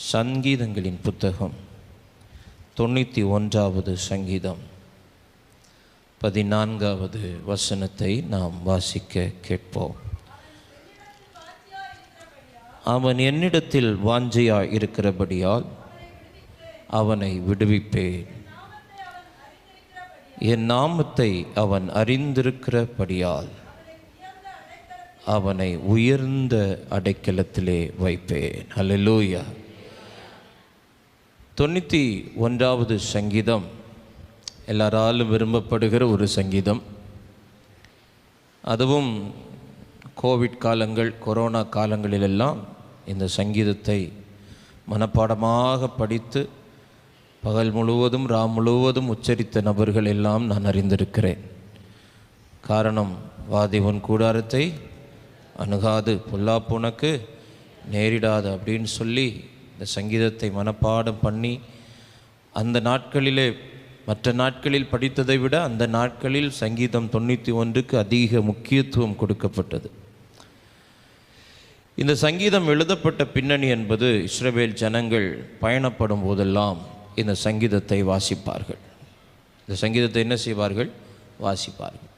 சங்கீதங்களின் புத்தகம் 91வது சங்கீதம் 14வது வசனத்தை நாம் வாசிக்க கேட்போம். அவன் என்னிடத்தில் வாஞ்சையாய் இருக்கிறபடியால் அவனை விடுவிப்பேன். என் நாமத்தை அவன் அறிந்திருக்கிறபடியால் அவனை உயர்ந்த அடைக்கலத்திலே வைப்பேன். அல்லேலூயா. 91வது சங்கீதம் எல்லாராலும் விரும்பப்படுகிற ஒரு சங்கீதம். அதுவும் கோவிட் காலங்கள், கொரோனா காலங்களிலெல்லாம் இந்த சங்கீதத்தை மனப்பாடமாக படித்து பகல் முழுவதும் முழுவதும் உச்சரித்த நபர்கள் எல்லாம் நான் அறிந்திருக்கிறேன். காரணம், வாதி உன் கூடாரத்தை அணுகாது, பொல்லாப்பு உனக்கு நேரிடாது அப்படின்னு சொல்லி இந்த சங்கீதத்தை மனப்பாடம் பண்ணி அந்த நாட்களிலே மற்ற நாட்களில் படித்ததை விட அந்த நாட்களில் சங்கீதம் 91க்கு அதிக முக்கியத்துவம் கொடுக்கப்பட்டது. இந்த சங்கீதம் எழுதப்பட்ட பின்னணி என்பது, இஸ்ரவேல் ஜனங்கள் பயணப்படும் போதெல்லாம் இந்த சங்கீதத்தை வாசிப்பார்கள். இந்த சங்கீதத்தை என்ன செய்வார்கள்? வாசிப்பார்கள்.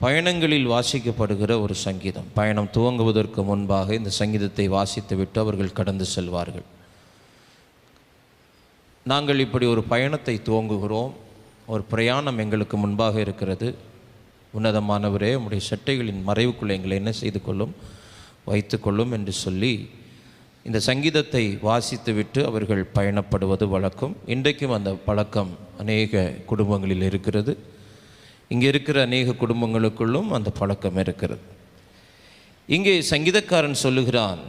பயணங்களில் வாசிக்கப்படுகிற ஒரு சங்கீதம். பயணம் துவங்குவதற்கு முன்பாக இந்த சங்கீதத்தை வாசித்து விட்டு அவர்கள் கடந்து செல்வார்கள். நாங்கள் இப்படி ஒரு பயணத்தை துவங்குகிறோம். ஒரு பிரயாணம் எங்களுக்கு முன்பாக இருக்கிறது. உன்னதமானவரே, உம்முடைய சட்டைகளின் மறைவுக்குள்ளே எங்களை என்ன செய்து கொள்ளும், வைத்து கொள்ளும் என்று சொல்லி இந்த சங்கீதத்தை வாசித்து விட்டு அவர்கள் பயணப்படுவது வழக்கம். இன்றைக்கும் அந்த பழக்கம் அநேக குடும்பங்களில் இருக்கிறது. இங்கே இருக்கிற அநேக குடும்பங்களுக்குள்ளும் அந்த பழக்கம் இருக்கிறது. இங்கே சங்கீதக்காரன் சொல்லுகிறான்,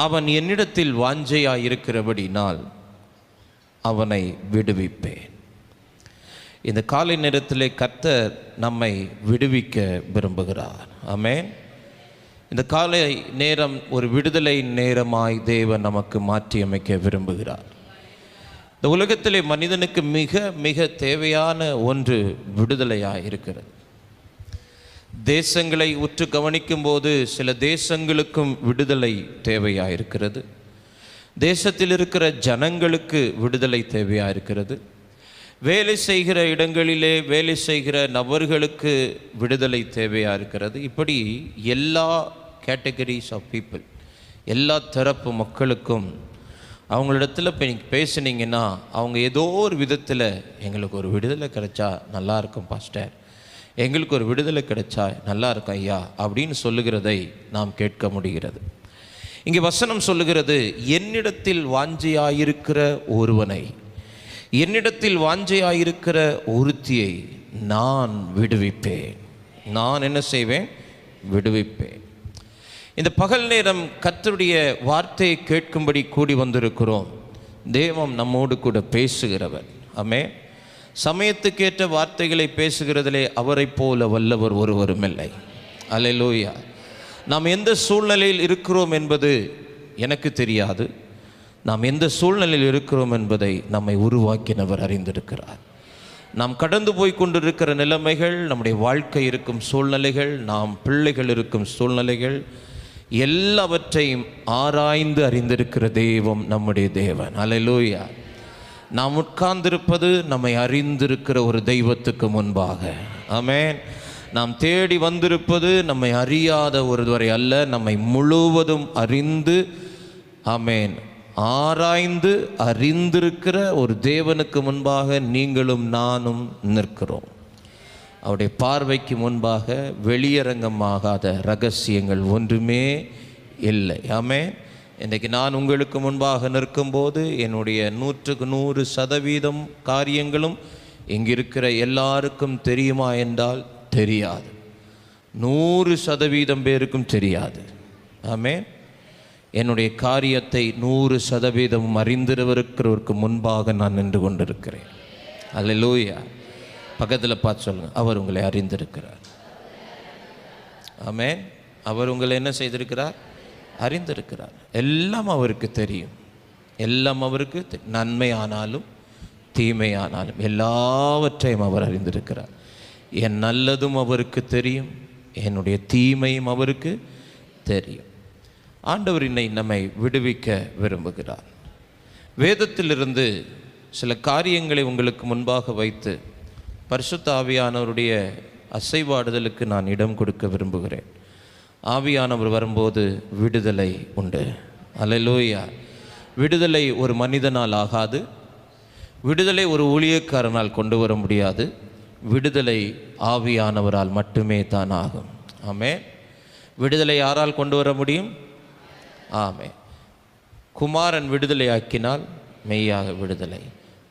அவன் என்னிடத்தில் வாஞ்சையாய் இருக்கிறபடினால் அவனை விடுவிப்பேன். இந்த காலை நேரத்திலே கர்த்தர் நம்மை விடுவிக்க விரும்புகிறார். ஆமென். இந்த காலை நேரம் ஒரு விடுதலை நேரமாய் தேவன் நமக்கு மாற்றி அமைக்க விரும்புகிறார். இந்த உலகத்திலே மனிதனுக்கு மிக மிக தேவையான ஒன்று விடுதலையாக இருக்கிறது. தேசங்களை உற்று கவனிக்கும் போது சில தேசங்களுக்கும் விடுதலை தேவையாக இருக்கிறது. தேசத்தில் இருக்கிற ஜனங்களுக்கு விடுதலை தேவையாக இருக்கிறது. வேலை செய்கிற இடங்களிலே வேலை செய்கிற நபர்களுக்கு விடுதலை தேவையாக இருக்கிறது. இப்படி எல்லா கேட்டகரிஸ் ஆஃப் பீப்புள், எல்லா தரப்பு மக்களுக்கும் அவங்களிடத்தில் இப்போ நீங்கள் பேசுனீங்கன்னா அவங்க ஏதோ ஒரு விதத்தில் எங்களுக்கு ஒரு விடுதலை கிடைச்சா நல்லா இருக்கும் பாஸ்டர், எங்களுக்கு ஒரு விடுதலை கிடைச்சா நல்லா இருக்கும் ஐயா அப்படின்னு சொல்லுகிறதை நாம் கேட்க முடிகிறது. இங்கே வசனம் சொல்லுகிறது, என்னிடத்தில் வாஞ்சையாயிருக்கிற ஒருவனை, என்னிடத்தில் வாஞ்சையாயிருக்கிற ஒருத்தியை நான் விடுவிப்பேன். நான் என்ன செய்வேன்? விடுவிப்பேன். இந்த பகல் நேரம் கர்த்தருடைய வார்த்தையை கேட்கும்படி கூடி வந்திருக்கிறோம். தேவன் நம்மோடு கூட பேசுகிறவர். ஆமென். சமயத்துக்கேற்ற வார்த்தைகளை பேசுகிறதிலே அவரை போல வல்லவர் ஒருவரும் இல்லை. அல்லேலூயா. நாம் எந்த சூழ்நிலையில் இருக்கிறோம் என்பது எனக்கு தெரியாது. நாம் எந்த சூழ்நிலையில் இருக்கிறோம் என்பதை நம்மை உருவாக்கினவர் அறிந்திருக்கிறார். நாம் கடந்து போய் கொண்டிருக்கிற நிலைமைகள், நம்முடைய வாழ்க்கை இருக்கும் சூழ்நிலைகள், நாம் பிள்ளைகள் இருக்கும் சூழ்நிலைகள் எல்லாவற்றையும் ஆராய்ந்து அறிந்திருக்கிற தெய்வம் நம்முடைய தேவன். அல்லேலூயா. நாம் உட்கார்ந்திருப்பது நம்மை அறிந்திருக்கிற ஒரு தெய்வத்துக்கு முன்பாக. ஆமென். நாம் தேடி வந்திருப்பது நம்மை அறியாத ஒருவரை அல்ல, நம்மை முழுவதும் அறிந்து, ஆமென், ஆராய்ந்து அறிந்திருக்கிற ஒரு தேவனுக்கு முன்பாக நீங்களும் நானும் நிற்கிறோம். அவருடைய பார்வைக்கு முன்பாக வெளியரங்கமாகாத ரகசியங்கள் ஒன்றுமே இல்லை. ஆமென். இன்றைக்கு நான் உங்களுக்கு முன்பாக நிற்கும்போது என்னுடைய 100% காரியங்களும் இங்கிருக்கிற எல்லாருக்கும் தெரியுமா என்றால் தெரியாது. 100% பேருக்கும் தெரியாது. ஆமென். என்னுடைய காரியத்தை 100% அறிந்திருக்கிறவருக்கு முன்பாக நான் நின்று கொண்டிருக்கிறேன். அல்லேலூயா. பக்கத்தில் பார்த்து சொல்லுங்க, அவர் உங்களை அறிந்திருக்கிறார். ஆமென். அவர் உங்களை என்ன செய்திருக்கிறார்? அறிந்திருக்கிறார். எல்லாம் அவருக்கு தெரியும். எல்லாம் அவருக்கு நன்மையானாலும் தீமையானாலும் எல்லாவற்றையும் அவர் அறிந்திருக்கிறார். என் நல்லதும் அவருக்கு தெரியும், என்னுடைய தீமையும் அவருக்கு தெரியும். ஆண்டவர் நம்மை விடுவிக்க விரும்புகிறார். வேதத்திலிருந்து சில காரியங்களை உங்களுக்கு முன்பாக வைத்து பரிசுத்த ஆவியானவருடைய அசைவாடுதலுக்கு நான் இடம் கொடுக்க விரும்புகிறேன். ஆவியானவர் வரும்போது விடுதலை உண்டு. அல்லேலூயா. விடுதலை ஒரு மனிதனால் ஆகாது. விடுதலை ஒரு ஊழியக்காரனால் கொண்டு வர முடியாது. விடுதலை ஆவியானவரால் மட்டுமே தான் ஆகும். ஆமென். விடுதலை யாரால் கொண்டு வர முடியும்? ஆமென். குமாரன் விடுதலை ஆக்கினால் மெய்யாக விடுதலை.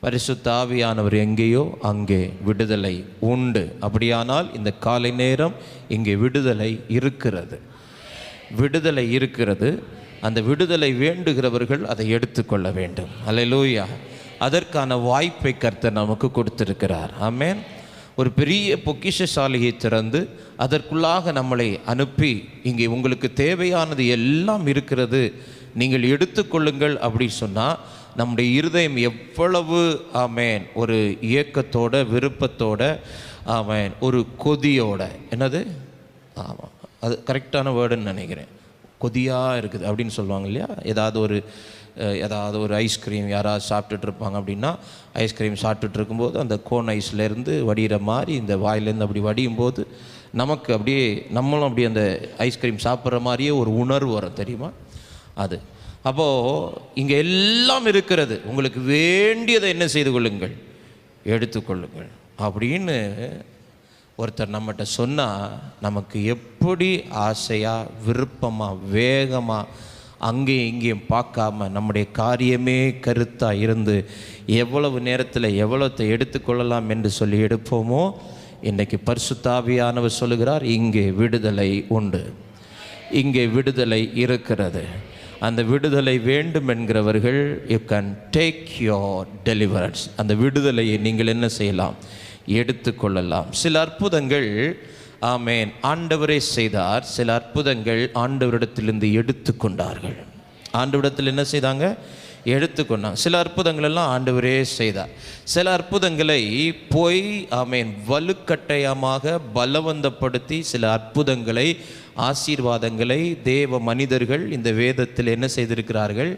பரிசுத்த ஆவியானவர் எங்கேயோ அங்கே விடுதலை உண்டு. அப்படியானால் இந்த காலை நேரம் இங்கே விடுதலை இருக்கிறது. விடுதலை இருக்கிறது. அந்த விடுதலை வேண்டுகிறவர்கள் அதை எடுத்துக்கொள்ள வேண்டும். அல்லேலூயா. அதற்கான வாய்ப்பை கர்த்தர் நமக்கு கொடுத்திருக்கிறார். ஆமென். ஒரு பெரிய பொக்கிஷசாலையை திறந்து அதற்குள்ளாக நம்மளை அனுப்பி இங்கே உங்களுக்கு தேவையானது எல்லாம் இருக்கிறது, நீங்கள் எடுத்துக்கொள்ளுங்கள் அப்படி சொன்னால் நம்முடைய இருதயம் எவ்வளவு ஆமேன் ஒரு இயக்கத்தோட விருப்பத்தோட ஆமேன் ஒரு கொதியோட, என்னது ஆமாம் அது கரெக்டான வேர்டுன்னு நினைக்கிறேன், கொதியாக இருக்குது அப்படின்னு சொல்லுவாங்க இல்லையா. ஏதாவது ஒரு ஐஸ்கிரீம் யாராவது சாப்பிட்டுட்டு இருப்பாங்க அப்படின்னா, ஐஸ்கிரீம் சாப்பிட்டுட்டு இருக்கும்போது அந்த கோன் ஐஸ்லேருந்து வடிகிற மாதிரி இந்த வாயிலேருந்து அப்படி வடியும் போது நமக்கு அப்படியே நம்மளும் அப்படியே அந்த ஐஸ்கிரீம் சாப்பிட்ற மாதிரியே ஒரு உணர்வு வரும், தெரியுமா? அது அப்போது இங்கே எல்லாம் இருக்கிறது, உங்களுக்கு வேண்டியதை என்ன செய்து கொள்ளுங்கள், எடுத்துக்கொள்ளுங்கள் அப்படின்னு ஒருத்தர் நம்மகிட்ட சொன்னால் நமக்கு எப்படி ஆசையாக விருப்பமாக வேகமாக அங்கேயும் இங்கேயும் பார்க்காம நம்முடைய காரியமே கருத்தாக இருந்து எவ்வளவு நேரத்தில் எவ்வளோத்தை எடுத்துக்கொள்ளலாம் என்று சொல்லி எடுப்போமோ. இன்றைக்கு பரிசுத்த ஆவியானவர் சொல்லுகிறார், இங்கே விடுதலை உண்டு, இங்கே விடுதலை இருக்கிறது. அந்த விடுதலை வேண்டும் என்கிறவர்கள் you can take your deliverance. அந்த விடுதலையை நீங்கள் என்ன செய்யலாம், எடுத்துக்கொள்ளலாம். சில அற்புதங்கள் ஆமேன் ஆண்டவரே செய்தார். சில அற்புதங்கள் ஆண்டவரிடத்திலிருந்து எடுத்துக்கொண்டார்கள். ஆண்டவரிடத்தில் என்ன செய்தாங்க, எடுத்துக்கொண்டாங்க. சில அற்புதங்கள் எல்லாம் ஆண்டவரே செய்தார். சில அற்புதங்களை போய் ஆமேன் வலுக்கட்டாயமாக பலவந்தப்படுத்தி சில அற்புதங்களை ஆசீர்வாதங்களை தேவ மனிதர்கள் இந்த வேதத்தில் என்ன செய்திருக்கிறார்கள்,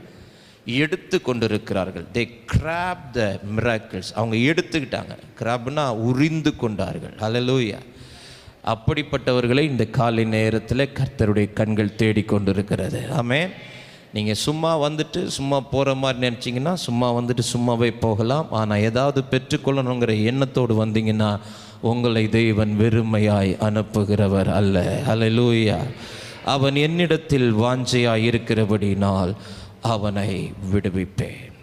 எடுத்து கொண்டிருக்கிறார்கள். தே கிராப் த மிராக்கிள்ஸ். அவங்க எடுத்துக்கிட்டாங்க. கிராப்னா உரிந்து கொண்டார்கள். ஹல்லேலூயா. அப்படிப்பட்டவர்களை இந்த காலை நேரத்தில் கர்த்தருடைய கண்கள் தேடிக்கொண்டிருக்கிறது. ஆமென். நீங்கள் சும்மா வந்துட்டு சும்மா போகிற மாதிரி நினச்சிங்கன்னா சும்மா வந்துட்டு சும்மாவே போகலாம். ஆனால் ஏதாவது பெற்றுக்கொள்ளணுங்கிற எண்ணத்தோடு வந்தீங்கன்னா உங்களை தேவன் வெறுமையாய் அனுப்புகிறவர் அல்ல. ஹல்லேலூயா. அவன் என்னிடத்தில் வாஞ்சையாய் இருக்கிறபடினால் அவனை விடுவிப்பேன்.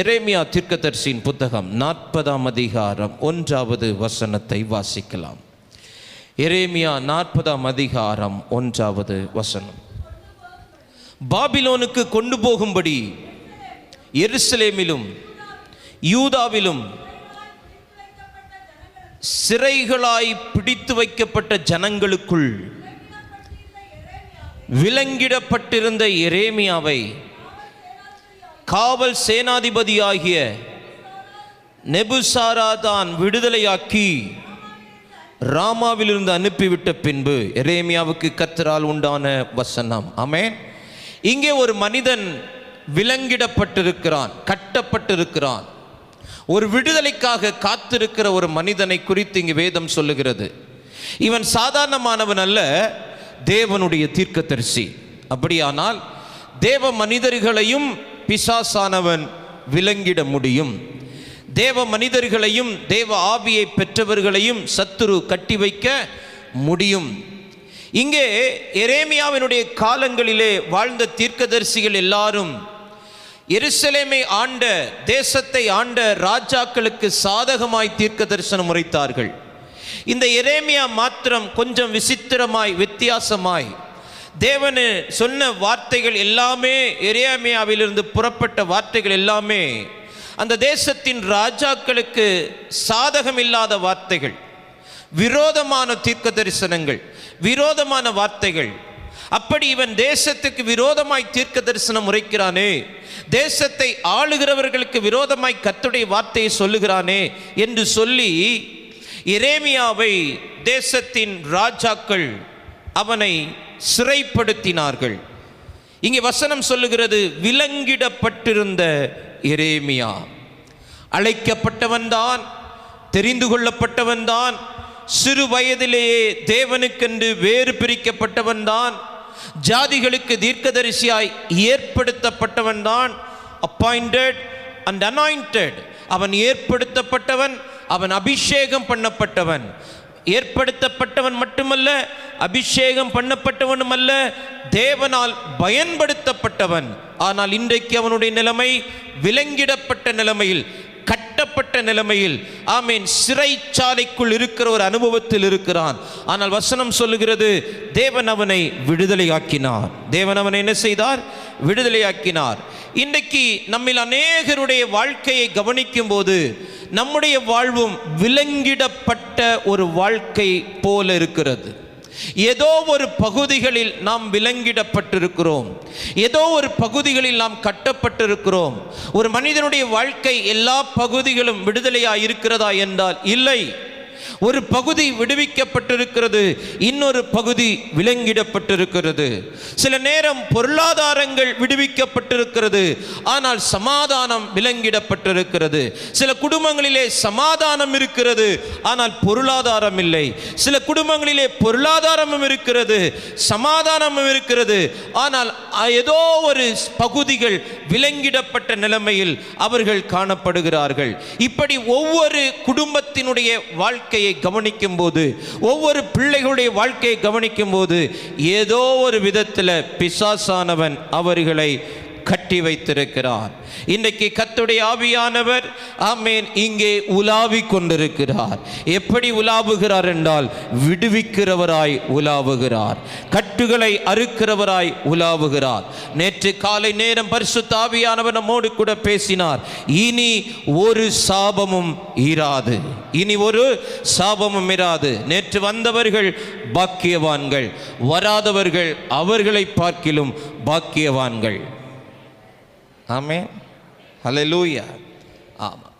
எரேமியா தீர்க்கதரிசியின் புத்தகம் 40ஆம் அதிகாரம் 1வது வசனத்தை வாசிக்கலாம். எரேமியா 40ஆம் அதிகாரம் 1வது வசனம். பாபிலோனுக்கு கொண்டு போகும்படி எருசலேமிலும் யூதாவிலும் சிறைகளாய் பிடித்து வைக்கப்பட்ட ஜனங்களுக்குள் விலங்கிடப்பட்டிருந்த எரேமியாவை காவல் சேனாதிபதியாகிய நெபுசாராதான் விடுதலையாக்கி ராமாவிலிருந்து அனுப்பிவிட்ட பின்பு, எரேமியாவுக்கு கர்த்தரால் உண்டான வசனம். ஆமென். இங்கே ஒரு மனிதன் விலங்கிடப்பட்டிருக்கிறான், கட்டப்பட்டிருக்கிறான். ஒரு விடுதலைக்காக காத்திருக்கிற ஒரு மனிதனை குறித்து இங்கு வேதம் சொல்லுகிறது. இவன் சாதாரணமானவன் அல்ல, தேவனுடைய தீர்க்கதரிசி. அப்படியானால் தேவ மனிதர்களையும் பிசாசானவன் விலங்கிட முடியும். தேவ மனிதர்களையும் தேவ ஆவியை பெற்றவர்களையும் சத்துரு கட்டி வைக்க முடியும். இங்கே எரேமியாவினுடைய காலங்களிலே வாழ்ந்த தீர்க்கதரிசிகள் எல்லாரும் எருசலேமை ஆண்ட, தேசத்தை ஆண்ட ராஜாக்களுக்கு சாதகமாய் தீர்க்க தரிசனம் உரைத்தார்கள். இந்த எரேமியா மாத்திரம் கொஞ்சம் விசித்திரமாய் வித்தியாசமாய் தேவன் சொன்ன வார்த்தைகள் எல்லாமே, எரேமியாவிலிருந்து புறப்பட்ட வார்த்தைகள் எல்லாமே அந்த தேசத்தின் ராஜாக்களுக்கு சாதகம் இல்லாத வார்த்தைகள், விரோதமான தீர்க்க தரிசனங்கள், விரோதமான வார்த்தைகள். அப்படி இவன் தேசத்துக்கு விரோதமாய் தீர்க்க தரிசனம் உரைக்கிறானே, தேசத்தை ஆளுகிறவர்களுக்கு விரோதமாய் கர்த்தருடைய வார்த்தையை சொல்லுகிறானே என்று சொல்லி எரேமியாவை தேசத்தின் ராஜாக்கள் அவனை சிறைப்படுத்தினார்கள். இங்கே வசனம் சொல்லுகிறது, விலங்கிடப்பட்டிருந்த எரேமியா அழைக்கப்பட்டவன் தான், தெரிந்து கொள்ளப்பட்டவன் தான், சிறு வயதிலேயே தேவனுக்கென்று வேறு பிரிக்கப்பட்டவன் தான், ஜாதிகளுக்கு தீர்க்கதரிசியாய் ஏற்படுத்தப்பட்டவன் தான். Appointed and anointed. அவன் ஏற்படுத்தப்பட்டவன், அவன் அபிஷேகம் பண்ணப்பட்டவன். ஏற்படுத்தப்பட்டவன் மட்டுமல்ல, அபிஷேகம் பண்ணப்பட்டவனும் அல்ல, தேவனால் பயன்படுத்தப்பட்டவன். ஆனால் இன்றைக்கு அவனுடைய நிலைமை விலங்கிடப்பட்ட நிலைமையில், கட்டப்பட்ட நிலைமையில், ஆமீன், சிறைச்சாலைக்குள் இருக்கிற ஒரு அனுபவத்தில் இருக்கிறான். ஆனால் வசனம் சொல்லுகிறது, தேவன் அவனை விடுதலையாக்கினார். தேவன் அவனை என்ன செய்தார்? விடுதலையாக்கினார். இன்றைக்கு நம்மில் அநேகருடைய வாழ்க்கையை கவனிக்கும் போது நம்முடைய வாழ்வும் விலங்கிடப்பட்ட ஒரு வாழ்க்கை போல இருக்கிறது. ஏதோ ஒரு பகுதிகளில் நாம் விலங்கிடப்பட்டிருக்கிறோம், ஏதோ ஒரு பகுதிகளில் நாம் கட்டப்பட்டிருக்கிறோம். ஒரு மனிதனுடைய வாழ்க்கை எல்லா பகுதிகளும் விடுதலையாக இருக்கிறதா என்றால் இல்லை. ஒரு பகுதி விடுவிக்கப்பட்டிருக்கிறது, இன்னொரு பகுதி விலங்கிடப்பட்டிருக்கிறது. சில நேரம் பொருளாதாரங்கள் விடுவிக்கப்பட்டிருக்கிறது, ஆனால் சமாதானம் விலங்கிடப்பட்டிருக்கிறது. சில குடும்பங்களிலே சமாதானம் இருக்கிறது, ஆனால் பொருளாதாரம் இல்லை. சில குடும்பங்களிலே பொருளாதாரமும் இருக்கிறது, சமாதானமும் இருக்கிறது, ஆனால் ஏதோ ஒரு பகுதிகள் விலங்கிடப்பட்ட நிலைமையில் அவர்கள் காணப்படுகிறார்கள். இப்படி ஒவ்வொரு குடும்பத்தினுடைய வாழ்க்கையை கவனிக்கும் போது, ஒவ்வொரு பிள்ளைகளுடைய வாழ்க்கையை கவனிக்கும் போது, ஏதோ ஒரு விதத்தில் பிசாசானவன் அவர்களை கட்டி வைத்திருக்கிறார். இன்றைக்கு கர்த்தருடைய ஆவியானவர் ஆமென் இங்கே உலாவி கொண்டிருக்கிறார். எப்படி உலாவுகிறார் என்றால், விடுவிக்கிறவராய் உலாவுகிறார், கட்டுகளை அறுக்கிறவராய் உலாவுகிறார். நேற்று காலை நேரம் பரிசுத்த ஆவியானவர் நம்மோடு கூட பேசினார். இனி ஒரு சாபமும் இராது, இனி ஒரு சாபமும் இராது. நேற்று வந்தவர்கள் பாக்கியவான்கள், வராதவர்கள் அவர்களை பார்க்கிலும் பாக்கியவான்கள். ஆமென், ஹல்லேலூயா. ஆமாம்,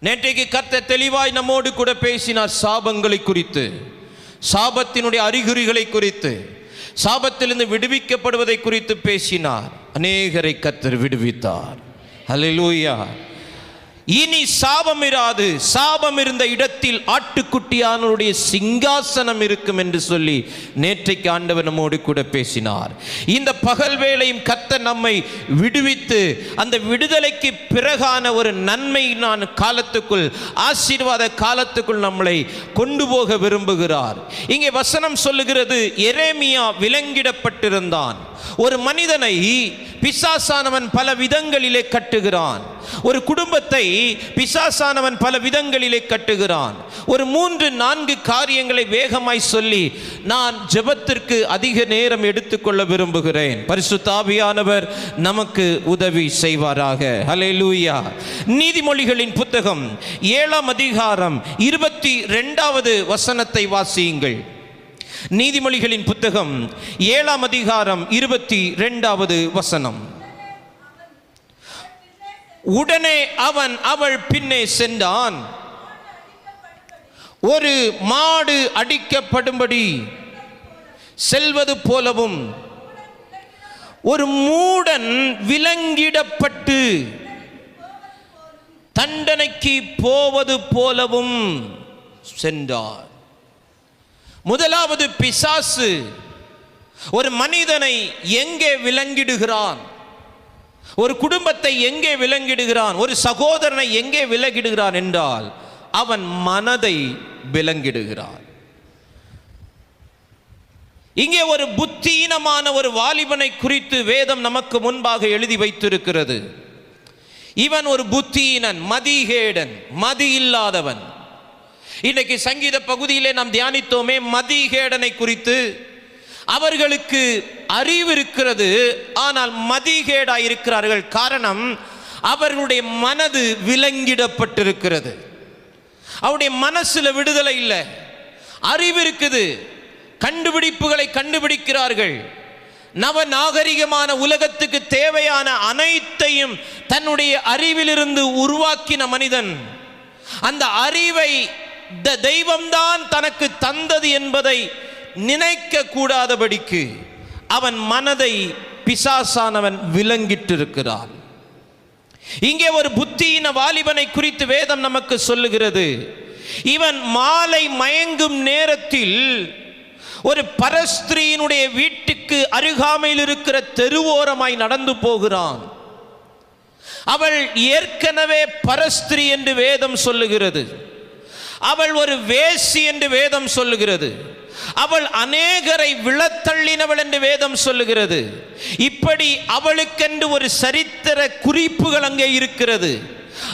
நேற்றைக்கு கர்த்தர் தெளிவாய் நம்மோடு கூட பேசினார். சாபங்களை குறித்து, சாபத்தினுடைய அறிகுறிகளை குறித்து, சாபத்திலிருந்து விடுவிக்கப்படுவதை குறித்து பேசினார். அநேகரை கர்த்தர் விடுவித்தார். ஹல்லேலூயா. இனி சாபம் இராது, சாபம் இருந்த இடத்தில் ஆட்டுக்குட்டியானுடைய சிங்காசனம் இருக்கும் என்று சொல்லி நேற்றைக்கு ஆண்டவர் நம்மோடு கூட பேசினார். இந்த பகல் வேளையும் கர்த்தர் நம்மை விடுவித்து அந்த விடுதலைக்கு பிறகான ஒரு நன்மையான காலத்துக்குள், ஆசீர்வாத காலத்துக்குள் நம்மளை கொண்டு போக விரும்புகிறார். இங்கே வசனம் சொல்லுகிறது, எரேமியா விலங்கிடப்பட்டிருந்தான். ஒரு மனிதனை பிசாசானவன் பல விதங்களிலே கட்டுகிறான். ஒரு குடும்பத்தை பிசாசானவன் பல விதங்களிலே கட்டுகிறான். ஒரு 3-4 காரியங்களை வேகமாய் சொல்லி நான் ஜெபத்திற்கு அதிக நேரம் எடுத்துக்கொள்ள விரும்புகிறேன். பரிசுத்த ஆவியானவர் நமக்கு உதவி செய்வாராக. ஹல்லேலூயா. நீதிமொழிகளின் புத்தகம் 7ஆம் அதிகாரம் 22வது வசனத்தை வாசியுங்கள். நீதிமொழிகளின் புத்தகம் 7ஆம் அதிகாரம் 22வது வசனம். உடனே அவன் அவள் பின்னே சென்றான், ஒரு மாடு அடிக்கப்படும்படி செல்வது போலவும், ஒரு மூடன் விலங்கிடப்பட்டு தண்டனைக்கு போவது போலவும் சென்றார். முதலாவது, பிசாசு ஒரு மனிதனை எங்கே விலங்கிடுகிறான்? ஒரு குடும்பத்தை எங்கே விலங்கிடுகிறான்? ஒரு சகோதரனை எங்கே விலங்கிடுகிறான் என்றால், அவன் மனதை விலங்கிடுகிறான். இங்கே ஒரு புத்தீனமான ஒரு வாலிபனை குறித்து வேதம் நமக்கு முன்பாக எழுதி வைத்திருக்கிறது. இவன் ஒரு புத்தீனன், மதிகேடன், மதி இல்லாதவன். இன்றைக்கு சங்கீத பகுதியிலே நாம் தியானித்தோமே மதிகேடனை குறித்து. அவர்களுக்கு அறிவு இருக்கிறது, ஆனால் மதிகேடாய் இருக்கிறார்கள். காரணம், அவர்களுடைய மனது விலங்கிடப்பட்டிருக்கிறது. அவருடைய மனசுல விடுதலை இல்லை. அறிவு இருக்குது, கண்டுபிடிப்புகளை கண்டுபிடிக்கிறார்கள். நவநாகரிகமான உலகத்துக்கு தேவையான அனைத்தையும் தன்னுடைய அறிவிலிருந்து உருவாக்கின மனிதன் அந்த அறிவை தெய்வம்தான் தனக்கு தந்தது என்பதை நினைக்க கூடாதபடிக்கு அவன் மனதை பிசாசானவன் விலங்கிட்டு இருக்கிறான். இங்கே ஒரு புத்தியின வாலிபனை குறித்து வேதம் நமக்கு சொல்லுகிறது. இவன் மாலை மயங்கும் நேரத்தில் ஒரு பரஸ்திரியினுடைய வீட்டுக்கு அருகாமையில் இருக்கிற தெருவோரமாய் நடந்து போகிறான். அவள் ஏற்கனவே பரஸ்திரி என்று வேதம் சொல்லுகிறது. அவள் ஒரு வேசி என்று வேதம் சொல்லுகிறது. அவள் அநேகரை விழத்தள்ளினவள் என்று வேதம் சொல்லுகிறது. இப்படி அவளுக்கென்று ஒரு சரித்திர குறிப்புகள் அங்கே இருக்கிறது.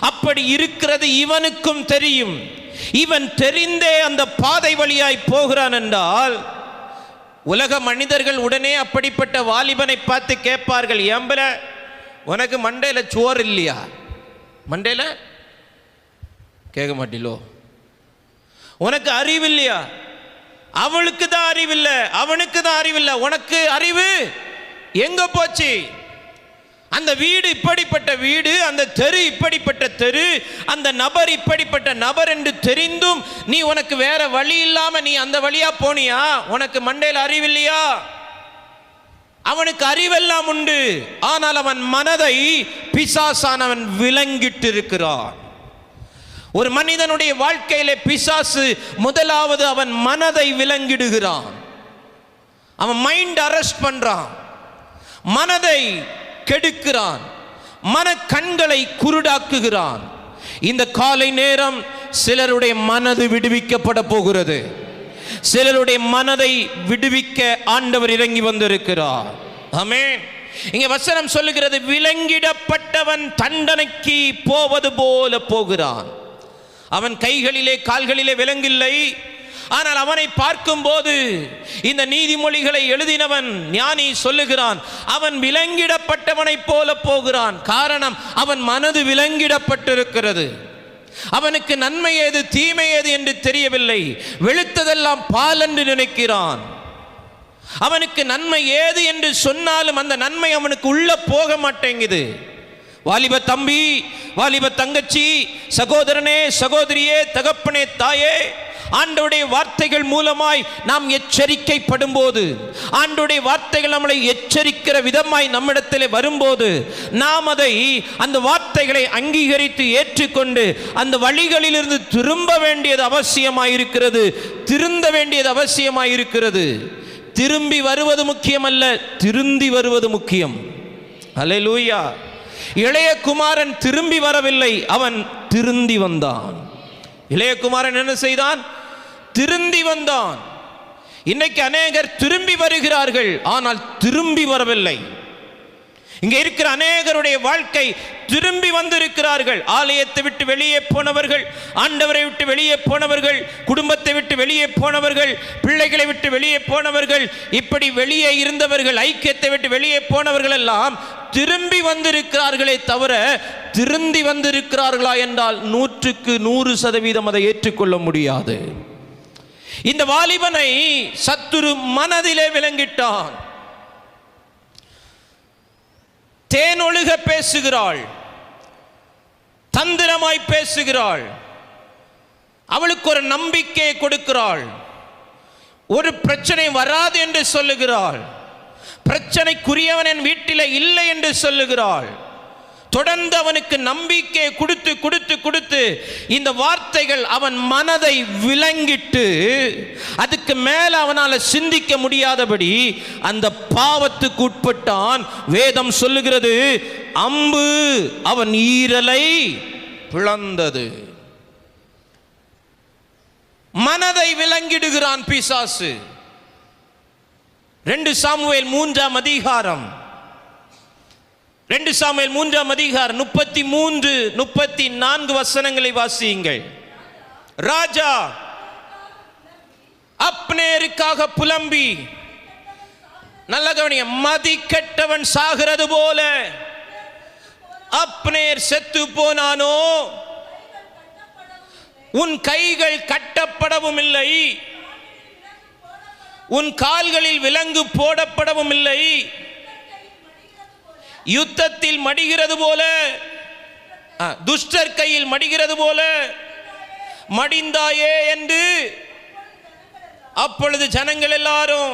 அப்படி இருக்கிறது இவனுக்கும் தெரியும். இவன் தெரிந்தே அந்த பாதை வழியாய் போகிறான் என்றால் உலக மனிதர்கள் உடனே அப்படிப்பட்ட வாலிபனை பார்த்து கேட்பார்கள், ஏம்பல உனக்கு மண்டையில சோறு இல்லையா? மண்டையில கேட்க மாட்டீங்களோ? உனக்கு அறிவு இல்லையா? அவளுக்கு தான் அறிவில்லை, அவனுக்கு தான் அறிவில்லை. உனக்கு அறிவு எங்க போச்சு? அந்த வீடு இப்படிப்பட்ட வீடு, அந்த தெரு இப்படிப்பட்ட தெரு, அந்த நபர் இப்படிப்பட்ட நபர் என்று தெரிந்தும் நீ உனக்கு வேற வழி இல்லாம நீ அந்த வழியா போனியா? உனக்கு மண்டையில் அறிவில்லையா? அவனுக்கு அறிவெல்லாம் உண்டு, ஆனால் அவன் மனதை பிசாசானவன் விலங்கிட்டு இருக்கிறான். ஒரு மனிதனுடைய வாழ்க்கையிலே பிசாசு முதலாவது அவன் மனதை விலங்கிடுகிறான். அவன் மைண்ட் அரெஸ்ட் பண்றான், மனதை கெடுக்கிறான், மன கண்களை குருடாக்குகிறான். இந்த காலை நேரம் சிலருடைய மனது விடுவிக்கப்பட போகிறது. சிலருடைய மனதை விடுவிக்க ஆண்டவர் இறங்கி வந்திருக்கிறார். ஆமென். இங்க வசனம் சொல்லுகிறது, விலங்கிடப்பட்டவன் தண்டனைக்கு போவது போல போகிறான். அவன் கைகளிலே கால்களிலே விலங்கில்லை, ஆனால் அவனை பார்க்கும் போது இந்த நீதிமொழிகளை எழுதினவன் ஞானி சொல்லுகிறான், அவன் விலங்கிடப்பட்டவனை போல போகிறான். காரணம், அவன் மனது விலங்கிடப்பட்டிருக்கிறது. அவனுக்கு நன்மை ஏது தீமை ஏது என்று தெரியவில்லை. வெளுத்ததெல்லாம் பால் என்று நினைக்கிறான். அவனுக்கு நன்மை ஏது என்று சொன்னாலும் அந்த நன்மை அவனுக்கு உள்ள போக மாட்டேங்குது. வாலிப தம்பி, வாலிப தங்கச்சி, சகோதரனே, சகோதரியே, தகப்பனே, தாயே, ஆண்டவருடைய வார்த்தைகள் மூலமாய் நாம் எச்சரிக்கைப்படும் போது, ஆண்டவருடைய வார்த்தைகள் நம்மளை எச்சரிக்கிற விதமாய் நம்மிடத்தில் வரும்போது, நாம் அதை அந்த வார்த்தைகளை அங்கீகரித்து ஏற்றுக்கொண்டு அந்த வழிகளிலிருந்து திரும்ப வேண்டியது அவசியமாயிருக்கிறது. திருந்த வேண்டியது அவசியமாயிருக்கிறது. திரும்பி வருவது முக்கியமல்ல, திருந்தி வருவது முக்கியம். அல்லேலூயா. இளைய குமாரன் திரும்பி வரவில்லை, அவன் திருந்தி வந்தான். இளைய குமாரன் என்ன செய்தான்? திருந்தி வந்தான். இன்னைக்கு அநேகர் திரும்பி வருகிறார்கள், ஆனால் திரும்பி வரவில்லை. இங்கே இருக்கிற அநேகருடைய வாழ்க்கை திரும்பி வந்திருக்கிறார்கள். ஆலயத்தை விட்டு வெளியே போனவர்கள், ஆண்டவரை விட்டு வெளியே போனவர்கள், குடும்பத்தை விட்டு வெளியே போனவர்கள், பிள்ளைகளை விட்டு வெளியே போனவர்கள், இப்படி வெளியே இருந்தவர்கள், ஐக்கியத்தை விட்டு வெளியே போனவர்கள் எல்லாம் திரும்பி வந்திருக்கிறார்களே தவிர திருந்தி வந்திருக்கிறார்களா என்றால் 100% அதை ஏற்றுக்கொள்ள முடியாது. இந்த வாலிபனை சத்துரு மனதிலே விலங்கிட்டான். தேனொழுக பேசுகிறாள், தந்திரமாய் பேசுகிறாள், அவளுக்கு ஒரு நம்பிக்கையை கொடுக்கிறாள். ஒரு பிரச்சனை வராது என்று சொல்லுகிறாள். பிரச்சனைக்குரியவன் என் வீட்டில் இல்லை என்று சொல்லுகிறாள். தொடர்ந்து அவனுக்கு நம்பிக்கை கொடுத்து கொடுத்து கொடுத்து இந்த வார்த்தைகள் அவன் மனதை விலங்கிட்டு அதுக்கு மேல அவனால் சிந்திக்க முடியாதபடி அந்த பாவத்துக்கு உட்பட்டான். வேதம் சொல்லுகிறது, அம்பு அவன் ஈரலை பிளந்தது. மனதை விலங்கிடுகிறான் பிசாசு. 2 சாமுவேல் 3ஆம் அதிகாரம் 33 34 வசனங்களை வாசியுங்கள். ராஜா அப்னேருக்காக புலம்பி, நல்ல கவனிங்க, மதி கெட்டவன் சாகிறது போல அப்னேர் செத்து போனானோ, உன் கைகள் கட்டப்படவும் இல்லை, உன் கால்களில் விலங்கு போடப்படவும் இல்லை, யுத்தத்தில் மடிகிறது போல, துஷ்டர் கையில் மடிகிறது போல மடிந்தாயே என்று அப்பொழுது ஜனங்கள் எல்லாரும்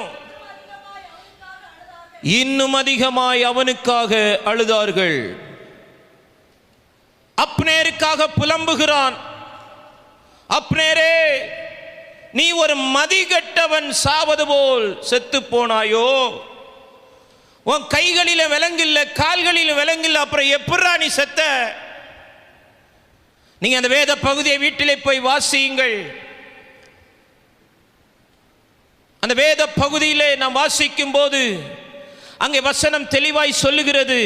இன்னும் அதிகமாய் அவனுக்காக அழுதார்கள். அப்னேருக்காக புலம்புகிறான். அப்னேரே, நீ ஒரு மதிகெட்டவன் சாவது போல் செத்து போனாயோ. உன் கைகளில விலங்கில்ல, கால்களில விலங்கில்ல, அப்புறம் எப்படா நீ செத்த? நீங்க அந்த வேத பகுதியை வீட்டிலே போய் வாசியுங்கள். அந்த வேத பகுதியிலே நாம் வாசிக்கும் போது அங்கே வசனம் தெளிவாய் சொல்லுகிறது,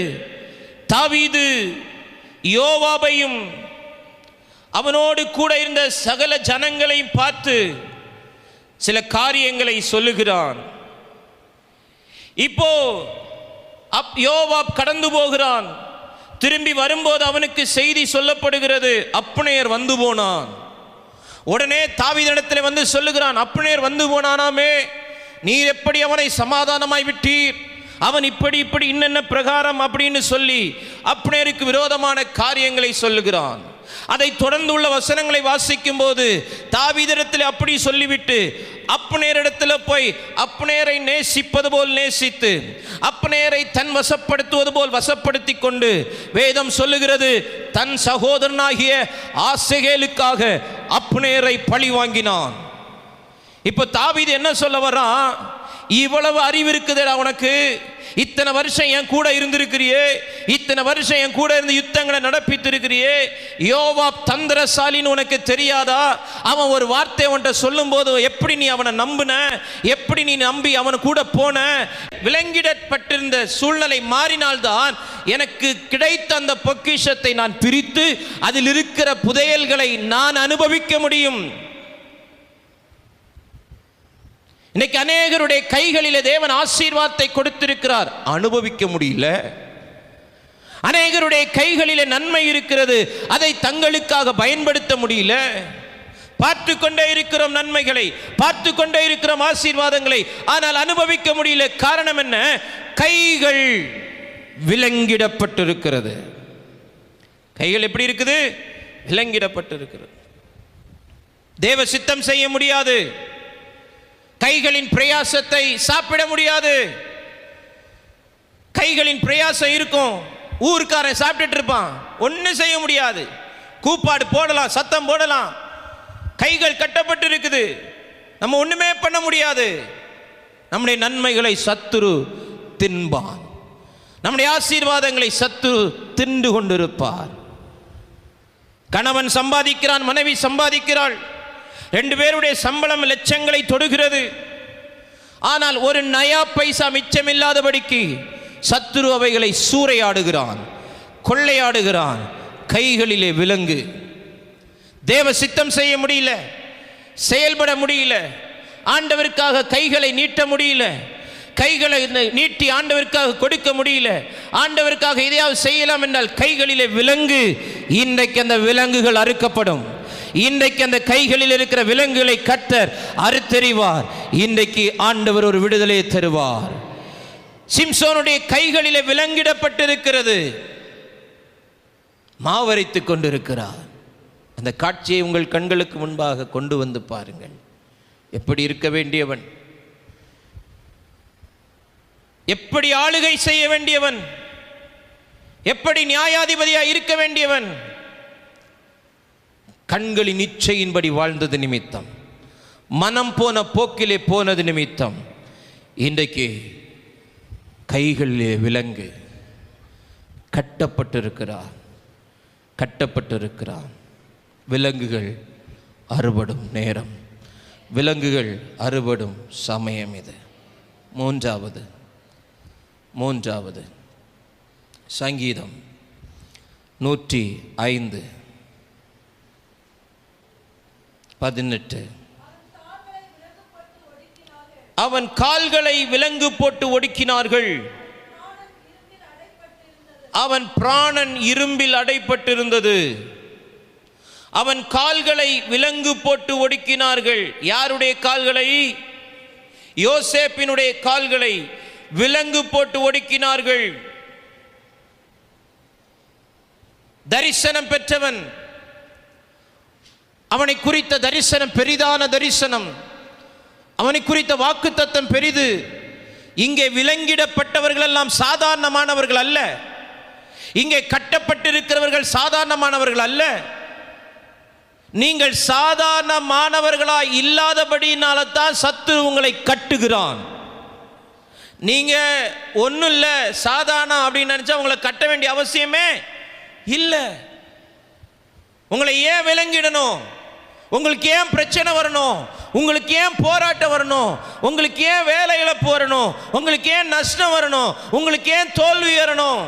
தாவீது யோவாபையும் அவனோடு கூட இருந்த சகல ஜனங்களையும் பார்த்து சில காரியங்களை சொல்லுகிறான். இப்போ யோவாப் கடந்து போகிறான். திரும்பி வரும்போது அவனுக்கு செய்தி சொல்லப்படுகிறது, அப்னேர் வந்து போனான். உடனே தாவீதிடத்தில் வந்து சொல்லுகிறான், அப்னேர் வந்து போனானாமே, நீர் எப்படி அவனை சமாதானமாய் விட்டீர்? அவன் இப்படி இப்படி இன்னென்ன பிரகாரம் அப்படின்னு சொல்லி அப்னேருக்கு விரோதமான காரியங்களை சொல்லுகிறான். அதை தொடர்ந்து உள்ள வசனங்களை வாசிக்கும் போது தாவீதிடத்தில் அப்படி சொல்லிவிட்டு அப்னேரிடத்தில் போய் அப்னேரை நேசிப்பது போல் நேசித்து அப்னேரை தன் வசப்படுத்துவது போல் வசப்படுத்தி கொண்டு வேதம் சொல்லுகிறது, தன் சகோதரனாகிய ஆசகேலுக்காக அப்னேரை பழி வாங்கினான். இப்போ தாவீது என்ன சொல்ல வர்றான்? இவ்வளவு அறிவு இருக்குதுடா உனக்கு, இத்தனை வருஷம் என் கூட இருந்திருக்கிறியே, இத்தனை வருஷம் என் கூட இருந்து யுத்தங்களை நடப்பித்திருக்கிறியே, யோவாப் தந்திரசாலின்னு உனக்கு தெரியாதா? அவன் ஒரு வார்த்தை அவன்கிட்ட சொல்லும் போது எப்படி நீ அவனை நம்பின, எப்படி நீ நம்பி அவனு கூட போன? விலங்கிடப்பட்டிருந்த சூழ்நிலை மாறினால்தான் எனக்கு கிடைத்த அந்த பொக்கிஷத்தை நான் பிரித்து அதில் இருக்கிற புதையல்களை நான் அனுபவிக்க முடியும். இன்னைக்கு அநேகருடைய கைகளிலே தேவன் ஆசீர்வாதத்தை கொடுத்திருக்கிறார், அனுபவிக்க முடியல. அநேகருடைய கைகளிலே நன்மை இருக்கிறது, அதை தங்களுக்காக பயன்படுத்த முடியல. பார்த்து கொண்டே இருக்கிறோம் நன்மைகளை, பார்த்து கொண்டே இருக்கிறோம் ஆசீர்வாதங்களை, ஆனால் அனுபவிக்க முடியல. காரணம் என்ன? கைகள் விலங்கிடப்பட்டிருக்கிறது. கைகள் எப்படி இருக்குது? விலங்கிடப்பட்டிருக்கிறது. தேவ சித்தம் செய்ய முடியாது. கைகளின் பிரயாசத்தை சாப்பிட முடியாது. கைகளின் பிரயாசம் இருக்கும், ஊருக்காரன் சாப்பிட்டுட்டு இருப்பான், ஒன்றும் செய்ய முடியாது. கூப்பாடு போடலாம், சத்தம் போடலாம், கைகள் கட்டப்பட்டு இருக்குது, நம்ம ஒண்ணுமே பண்ண முடியாது. நம்முடைய நன்மைகளை சத்துரு தின்பான், நம்முடைய ஆசீர்வாதங்களை சத்துரு தின்று கொண்டிருப்பார். கணவன் சம்பாதிக்கிறான், மனைவி சம்பாதிக்கிறாள், ரெண்டு பேருடைய சம்பளம் லட்சங்களை தொடுகிறது. ஆனால் ஒரு நயா பைசா மிச்சமில்லாதபடிக்கு சத்துரு அவைகளை சூறையாடுகிறான், கொள்ளையாடுகிறான். கைகளிலே விலங்கு. தேவ சித்தம் செய்ய முடியல, செயல்பட முடியல, ஆண்டவருக்காக கைகளை நீட்ட முடியல, கைகளை நீட்டி ஆண்டவருக்காக கொடுக்க முடியல, ஆண்டவருக்காக எதையாவது செய்யலாம் என்றால் கைகளிலே விலங்கு. இன்றைக்கு அந்த விலங்குகள் அறுக்கப்படும். இன்றைக்கு அந்த கைகளில் இருக்கிற விலங்குகளை கர்த்தர் அறுத்தெறிவார். இன்றைக்கு ஆண்டவர் ஒரு விடுதலையை தருவார். சிம்சோனுடைய கைகளிலே விலங்கிடப்பட்டிருக்கிறது, மாவரைத்துக் கொண்டிருக்கிறார். அந்த காட்சியை உங்கள் கண்களுக்கு முன்பாக கொண்டு வந்து பாருங்கள். எப்படி இருக்க வேண்டியவன், எப்படி ஆளுகை செய்ய வேண்டியவன், எப்படி நியாயாதிபதியாக இருக்க வேண்டியவன். கண்களின் இச்சையின்படி வாழ்ந்தது நிமித்தம், மனம் போன போக்கிலே போனது நிமித்தம் இன்றைக்கு கைகளிலே விலங்கு கட்டப்பட்டிருக்கிறார், கட்டப்பட்டிருக்கிறார். விலங்குகள் அறுபடும் நேரம், விலங்குகள் அறுபடும் சமயம் இது. மூன்றாவது சங்கீதம் 105:18. அவன் கால்களை விலங்கு போட்டு ஒடுக்கினார்கள், அவன் பிராணன் இரும்பில் அடைப்பட்டிருந்தது. அவன் கால்களை விலங்கு போட்டு ஒடுக்கினார்கள். யாருடைய கால்களை? யோசேப்பினுடைய கால்களை விலங்கு போட்டு ஒடுக்கினார்கள். தரிசனம் பெற்றவன், அவனை குறித்த தரிசனம் பெரிதான தரிசனம், அவனை குறித்த வாக்குத்தத்தம் பெரிது. இங்கே விலங்கிடப்பட்டவர்கள் எல்லாம் சாதாரணமானவர்கள் அல்ல. இங்கே கட்டப்பட்டிருக்கிறவர்கள் சாதாரணமானவர்கள் அல்ல. நீங்கள் சாதாரணமானவர்களாய் இல்லாதபடினால தான் சத்துரு உங்களை கட்டுகிறான். நீங்க ஒன்றும் இல்லை சாதாரணம் அப்படின்னு நினைச்சா உங்களை கட்ட வேண்டிய அவசியமே இல்லை. உங்களை ஏன் விலங்கிடணும்? உங்களுக்கு ஏன் பிரச்சனை வரணும்? உங்களுக்கு ஏன் போராட்டம் வரணும்? உங்களுக்கு ஏன் வேலை இழப்பு வரணும்? உங்களுக்கு ஏன் நஷ்டம் வரணும்? உங்களுக்கு ஏன் தோல்வி வரணும்?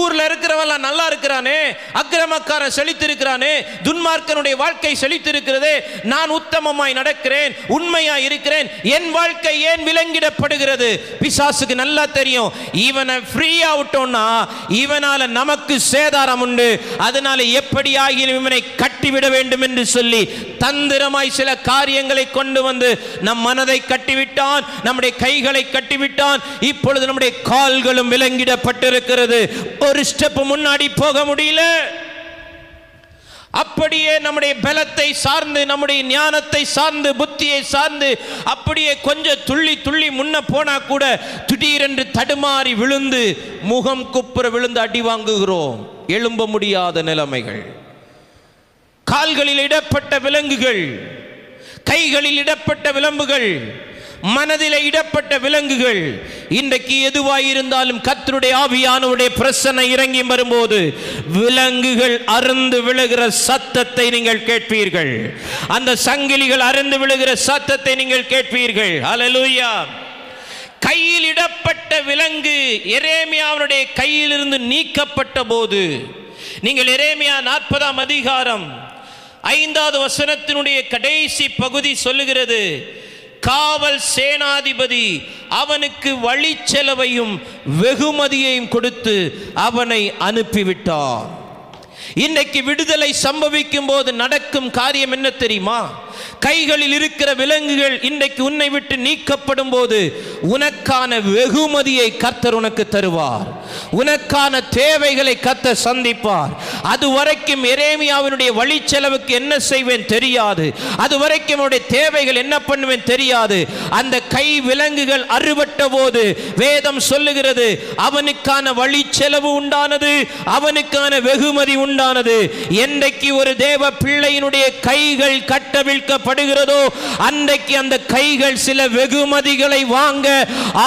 ஊர்ல இருக்கிறவன் நல்லா இருக்கிறானே, அக்கிரமக்காரன் செழித்திருக்கிறானே, துன்மார்க்கனுடைய வாழ்க்கை செழித்திருக்கிறதே, நான் உத்தமமாய் நடக்கிறேன், உண்மையாய் இருக்கிறேன், என் வாழ்க்கை ஏன் விலங்கிடப்படுகிறது? பிசாசுக்கு நல்லா தெரியும், இவனை ஃப்ரீயா விட்டோம்னா இவனால நமக்கு சேதாரம் உண்டு, அதனால எப்படி ஆகியும் இவனை கட்டிவிட வேண்டும் என்று சொல்லி தந்திரமாய் சில காரியங்களை கொண்டு வந்து நம் மனதை கட்டிவிட்டான், நம்முடைய கைகளை கட்டிவிட்டான். இப்பொழுது நம்முடைய கால்களும் விலங்கிடப்பட்டிருக்கிறது. ஒரு ஸ்டெப் முன்னாடி போக முடியல. அப்படியே நம்முடைய பலத்தை சார்ந்து, நம்முடைய ஞானத்தை சார்ந்து, புத்தியை சார்ந்து அப்படியே கொஞ்சம் துள்ளி துள்ளி முன்ன போனா கூட திடீரென்று தடுமாறி விழுந்து முகம் குப்புற விழுந்து அடி வாங்குகிறோம். எழும்ப முடியாத நிலைமைகள். கால்களில் இடப்பட்ட விலங்குகள், கைகளில் இடப்பட்ட விலங்குகள், மனதில் இடப்பட்ட விலங்குகள். இன்றைக்கு எதுவாயிருந்தாலும் கர்த்தருடைய ஆவியானவருடைய பிரசன்னம் இறங்கி வரும்போது விலங்குகள் அறுந்து விழுகிற சத்தத்தை நீங்கள் கேட்பீர்கள். அந்த சங்கிலிகள் அறுந்து விழுகிற சத்தத்தை நீங்கள் கேட்பீர்கள். ஹல்லேலூயா. கையில் இடப்பட்ட விலங்கு எரேமியாவுடைய கையிலிருந்து நீக்கப்பட்ட போது, நீங்கள் எரேமியா 40ஆம் அதிகாரம் 5வது வசனத்தினுடைய கடைசி பகுதி சொல்லுகிறது, காவல் சேனாதிபதி அவனுக்கு வழிச்செலவையும் வெகுமதியையும் கொடுத்து அவனை அனுப்பிவிட்டார். இன்றைக்கு விடுதலை சம்பவிக்கும் போது நடக்கும் காரியம் என்ன தெரியுமா? கைகளில் இருக்கிற விலங்குகள் இன்றைக்கு உன்னை விட்டு நீக்கப்படும் போது உனக்கான வெகுமதியை கர்த்தர் உனக்கு தருவார். உனக்கான தேவைகளை கர்த்தர் சந்திப்பார். அதுவரைக்கும் எரேமியாவினுடைய வழி செலவுக்கு என்ன செய்வேன் தெரியாது, அதுவரைக்கும் அவனுடைய தேவைகள் என்ன பண்ணுவேன் தெரியாது. அந்த கை விலங்குகள் அறுபட்ட போது வேதம் சொல்லுகிறது, அவனுக்கான வழி செலவு உண்டானது, அவனுக்கான வெகுமதி உண்டானது. என்றைக்கு ஒரு தேவ பிள்ளையினுடைய கைகள் கட்டவிழ்க்கப்படுகிறதோ அன்றைக்கு அந்த கைகள் சில வெகுமதிகளை வாங்க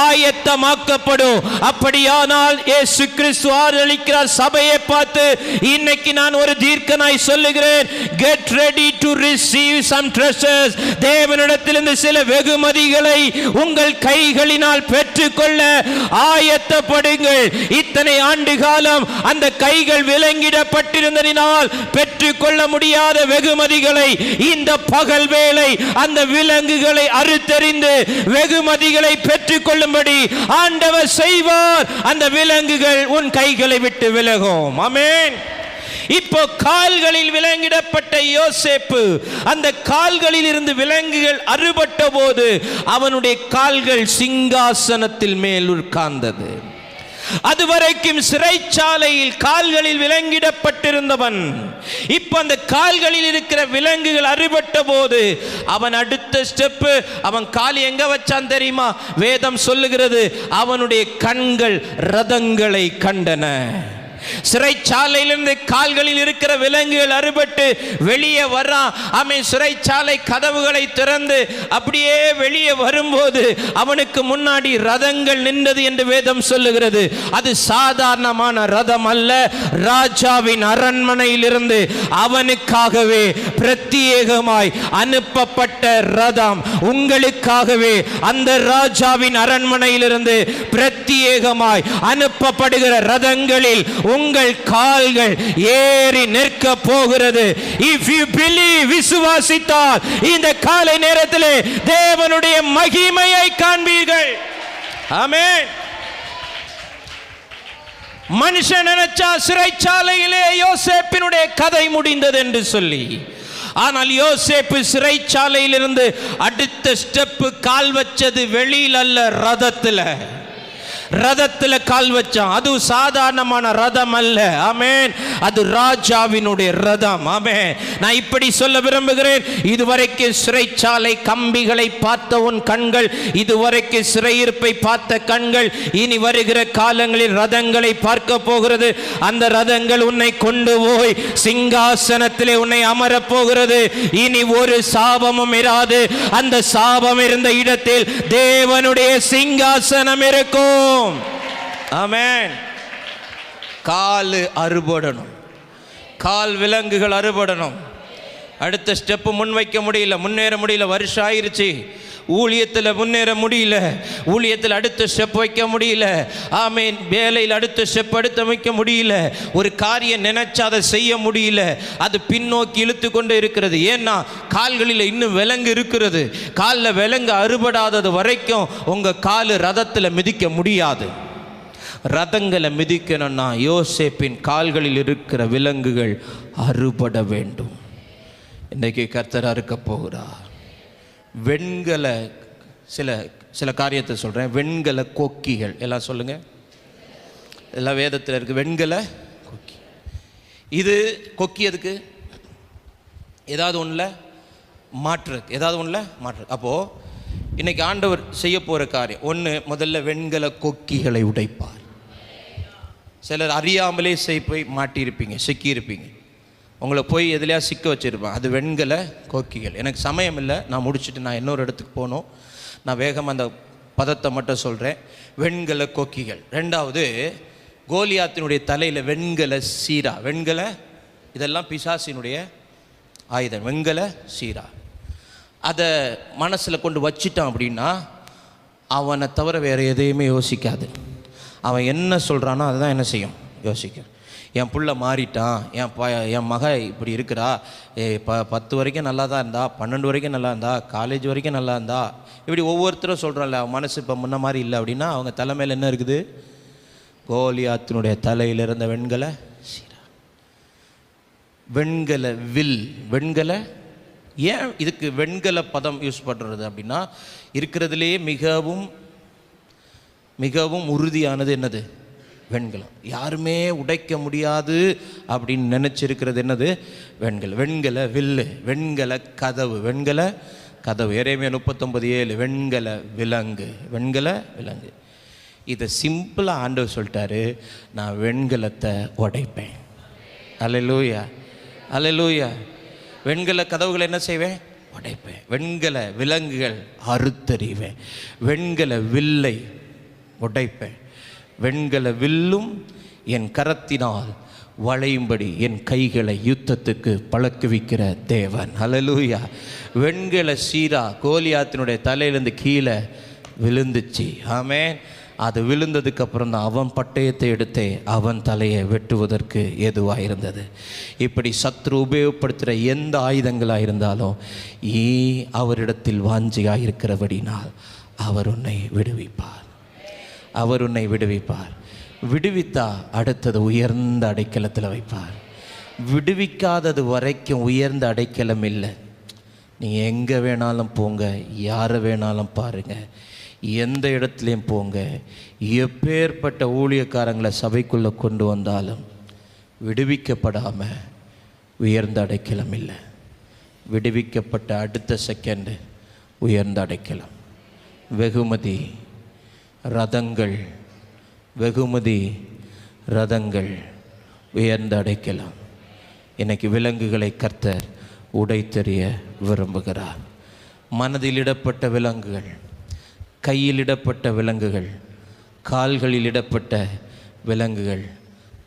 ஆயத்தமாக்கப்படும். அப்படியானால் இயேசு கிறிஸ்து ஆதரிக்கிறார் சபையை பார்த்து, இன்னைக்கு நான் ஒரு தீர்க்கனாய் சொல்லுகிறேன், get ready to receive some treasures. தேவனிடத்திலிருந்து சில வெகுமதிகளை உங்கள் கைகளினால் பெற்றுக்கொள்ள ஆயத்தப்படுங்கள். இத்தனை ஆண்டு காலம் அந்த கைகள் விலங்கிடப்பட்டிருந்ததினால் பெற்றுக்கொள்ள முடியாத வெகுமதிகளை இந்த பகல் வேளை அந்த விலங்குகளை அறுத்தறிந்து வெகுமதிகளை பெற்றுக்கொள்ளும்படி ஆண்டவர் செய்வார். அந்த விலங்குகள் உன் கைகளை விட்டு விலகும். ஆமென். இப்போ கால்களில் விலங்கிடப்பட்ட யோசேப்பு, அந்த கால்களில் இருந்து விலங்குகள் அறுபட்ட போது அவனுடைய கால்கள் சிங்காசனத்தில் மேல் உட்கார்ந்தது. அதுவரைக்கும் சிறைச்சாலையில் கால்களில் விலங்கிடப்பட்டிருந்தவன் இப்ப அந்த கால்களில் இருக்கிற விலங்குகள் அறுபட்ட போது அவன் அடுத்த ஸ்டெப், அவன் கால் எங்க வச்சான் தெரியுமா? வேதம் சொல்லுகிறது, அவனுடைய கண்கள் ரதங்களை கண்டன. சிறைச்சாலையிலிருந்து கால்களில் இருக்கிற விலங்குகள் அறுபட்டு வெளியே வரான். அவன் சிறைச்சாலை கதவுகளை திறந்து அப்படியே வெளியே வரும்போது அவனுக்கு முன்னாடி ரதங்கள் நின்றது என்று வேதம் சொல்லுகிறது. அது சாதாரணமான ரதம் அல்ல, ராஜாவின் அரண்மனையிலிருந்து அவனுக்காகவே பிரத்யேகமாய் அனுப்பப்பட்ட ரதம். உங்களுக்காகவே அந்த ராஜாவின் அரண்மனையிலிருந்து பிரத்யேகமாய் அனுப்பப்படுகிற ரதங்களில் உங்கள் கால்கள் ஏறி நிற்க போகிறது. If you believe, விசுவாசித்தால் இந்த காலை நேரத்திலே தேவனுடைய மகிமையை காண்பீர்கள். ஆமென். மனுஷன் நினைச்சா சிறைச்சாலையிலே யோசேப்பினுடைய கதை முடிந்தது என்று சொல்லி, ஆனால் யோசேப்பு சிறைச்சாலையிலிருந்து அடுத்த ஸ்டெப் கால் வச்சது வெளியில் அல்ல, ரதத்தில். ரதத்துல கால் வச்சான். அது சாதாரணமான ரதம் அல்ல. ஆமென். அது ராஜாவினுடைய ரதம். ஆமென். நான் இப்படி சொல்ல விரும்புகிறேன், இதுவரைக்கும் சிறைச்சாலை கம்பிகளை பார்த்த உன் கண்கள், இதுவரைக்கும் சிறையிருப்பை பார்த்த கண்கள், இனி வருகிற காலங்களில் ரதங்களை பார்க்க போகிறது. அந்த ரதங்கள் உன்னை கொண்டு போய் சிங்காசனத்திலே உன்னை அமரப் போகிறது. இனி ஒரு சாபமும் இராது. அந்த சாபம் இருந்த இடத்தில் தேவனுடைய சிங்காசனம் இருக்கும். ஆமென். கால் அறுபடணும், கால் விலங்குகள் அறுபடணும். அடுத்த ஸ்டெப்பு முன்வைக்க முடியல, முன்னேற முடியல. வருஷம் ஆயிருச்சு, ஊழியத்தில் முன்னேற முடியல, ஊழியத்தில் அடுத்த ஸ்டெப் வைக்க முடியல. ஆமென். வேலையில் அடுத்த ஸ்டெப் எடுத்து வைக்க முடியல. ஒரு காரியம் நினைச்சா அதை செய்ய முடியல. அது பின்னோக்கி இழுத்து கொண்டு இருக்கிறது. ஏன்னா கால்களில் இன்னும் விலங்கு இருக்கிறது. காலில் விலங்கு அறுபடாதது வரைக்கும் உங்கள் கால் ரதத்தில் மிதிக்க முடியாது. ரதங்களை மிதிக்கணும்னா யோசேப்பின் கால்களில் இருக்கிற விலங்குகள் அறுபட வேண்டும். இன்றைக்கு கர்த்தர் அறுக்க போகிறார். வெண்கல சில காரியத்தை சொல்கிறேன். வெண்கல கொக்கிகள் எல்லாம் சொல்லுங்க. எல்லாம் வேதத்தில் இருக்குது. வெண்கல கொக்கி. இது கொக்கி எதுக்கு? ஏதாவது ஒன்றில் மாற்றுறதுக்கு, ஏதாவது ஒன்றில் மாற்று. அப்போது இன்னைக்கு ஆண்டவர் செய்ய போகிற காரியம் ஒன்று, முதல்ல வெண்கல கொக்கிகளை உடைப்பார். சிலர் அறியாமலே போய் மாட்டியிருப்பீங்க, சிக்கியிருப்பீங்க. உங்களை போய் எதுலையா சிக்க வச்சுருப்பேன். அது வெண்கல கொக்கிகள். எனக்கு சமயம் இல்லை, நான் முடிச்சுட்டு நான் இன்னொரு இடத்துக்கு போகணும். நான் வேகமாக அந்த பதத்தை மட்டும் சொல்கிறேன். வெண்கல கொக்கிகள். ரெண்டாவது, கோலியாத்தினுடைய தலையில் வெண்கல சீரா. வெண்கல, இதெல்லாம் பிசாசினுடைய ஆயுதம். வெண்கல சீரா. அதை மனசில் கொண்டு வச்சிட்டான் அப்படின்னா அவனை தவிர வேறு எதையுமே யோசிக்காது. அவன் என்ன சொல்கிறானோ அதுதான் என்ன செய்யும், யோசிக்க. என் புள்ள மாறிட்டான், என் மக இப்படி இருக்கிறா, 10 வரைக்கும் நல்லா தான் இருந்தா, 12 வரைக்கும் நல்லா இருந்தா, காலேஜ் வரைக்கும் நல்லா இருந்தா, இப்படி ஒவ்வொருத்தரும் சொல்கிறான்ல. அவன் மனசு இப்போ முன்ன மாதிரி இல்லை அப்படின்னா அவங்க தலைமையில் என்ன இருக்குது? கோலியாத்தினுடைய தலையில் இருந்த வெண்கல சீரா, வெண்கல வில். வெண்கல, ஏன் இதுக்கு வெண்கல பதம் யூஸ் பண்ணுறது அப்படின்னா, இருக்கிறதுலேயே மிகவும் மிகவும் உறுதியானது என்னது? வெண்கலம். யாருமே உடைக்க முடியாது அப்படின்னு நினச்சிருக்கிறது என்னது? வெண்கலம். வெண்கல வில்லு, வெண்கல கதவு, வெண்கல கதவு. எரேமியா 39:7 வெண்கல விலங்கு, வெண்கல விலங்கு. இதை சிம்பிளாக ஆண்டவர் சொல்லிட்டாரு, நான் வெண்கலத்தை உடைப்பேன். அல்லேலூயா, அல்லேலூயா. வெண்கல கதவுகளை என்ன செய்வேன்? உடைப்பேன். வெண்கல விலங்குகள் அறுத்தறிவேன். வெண்கல வில்லை உடைப்பேன். வெண்கல வில்லும் என் கரத்தினால் வளையும்படி என் கைகளை யுத்தத்துக்கு பழக்குவிக்கிற தேவன். அல்லேலூயா. வெண்கல சீரா கோலியாத்தினுடைய தலையிலேருந்து கீழே விழுந்துச்சு. ஆமென். அது விழுந்ததுக்கு அப்புறம் தான் அவன் பட்டயத்தை எடுத்தே அவன் தலையை வெட்டுவதற்கு ஏதுவாக இருந்தது. இப்படி சத்ரு உபயோகப்படுத்துகிற எந்த ஆயுதங்களாக இருந்தாலும் அவரிடத்தில் வாஞ்சியாக இருக்கிறபடினால் அவர் உன்னை விடுவிப்பார். அவர் உன்னை விடுவிப்பார். விடுவித்தா அடுத்தது உயர்ந்த அடைக்கலத்தில் வைப்பார். விடுவிக்காதது வரைக்கும் உயர்ந்த அடைக்கலம் இல்லை. நீங்கள் எங்கே வேணாலும் போங்க, யாரை வேணாலும் பாருங்கள், எந்த இடத்துலையும் போங்க, எப்பேற்பட்ட ஊழியக்காரங்களை சபைக்குள்ளே கொண்டு வந்தாலும் விடுவிக்கப்படாமல் உயர்ந்த அடைக்கலம் இல்லை. விடுவிக்கப்பட்ட அடுத்த செகண்டு உயர்ந்த அடைக்கலம். வெகுமதி ரதங்கள், வெகுமதி ரதங்கள், உயர்ந்த அடைக்கலாம். இன்னைக்கு விலங்குகளை கர்த்தர் உடைத்தெறிய விரும்புகிறார். மனதிலிடப்பட்ட விலங்குகள், கையிலிடப்பட்ட விலங்குகள், கால்களில் இடப்பட்ட விலங்குகள்.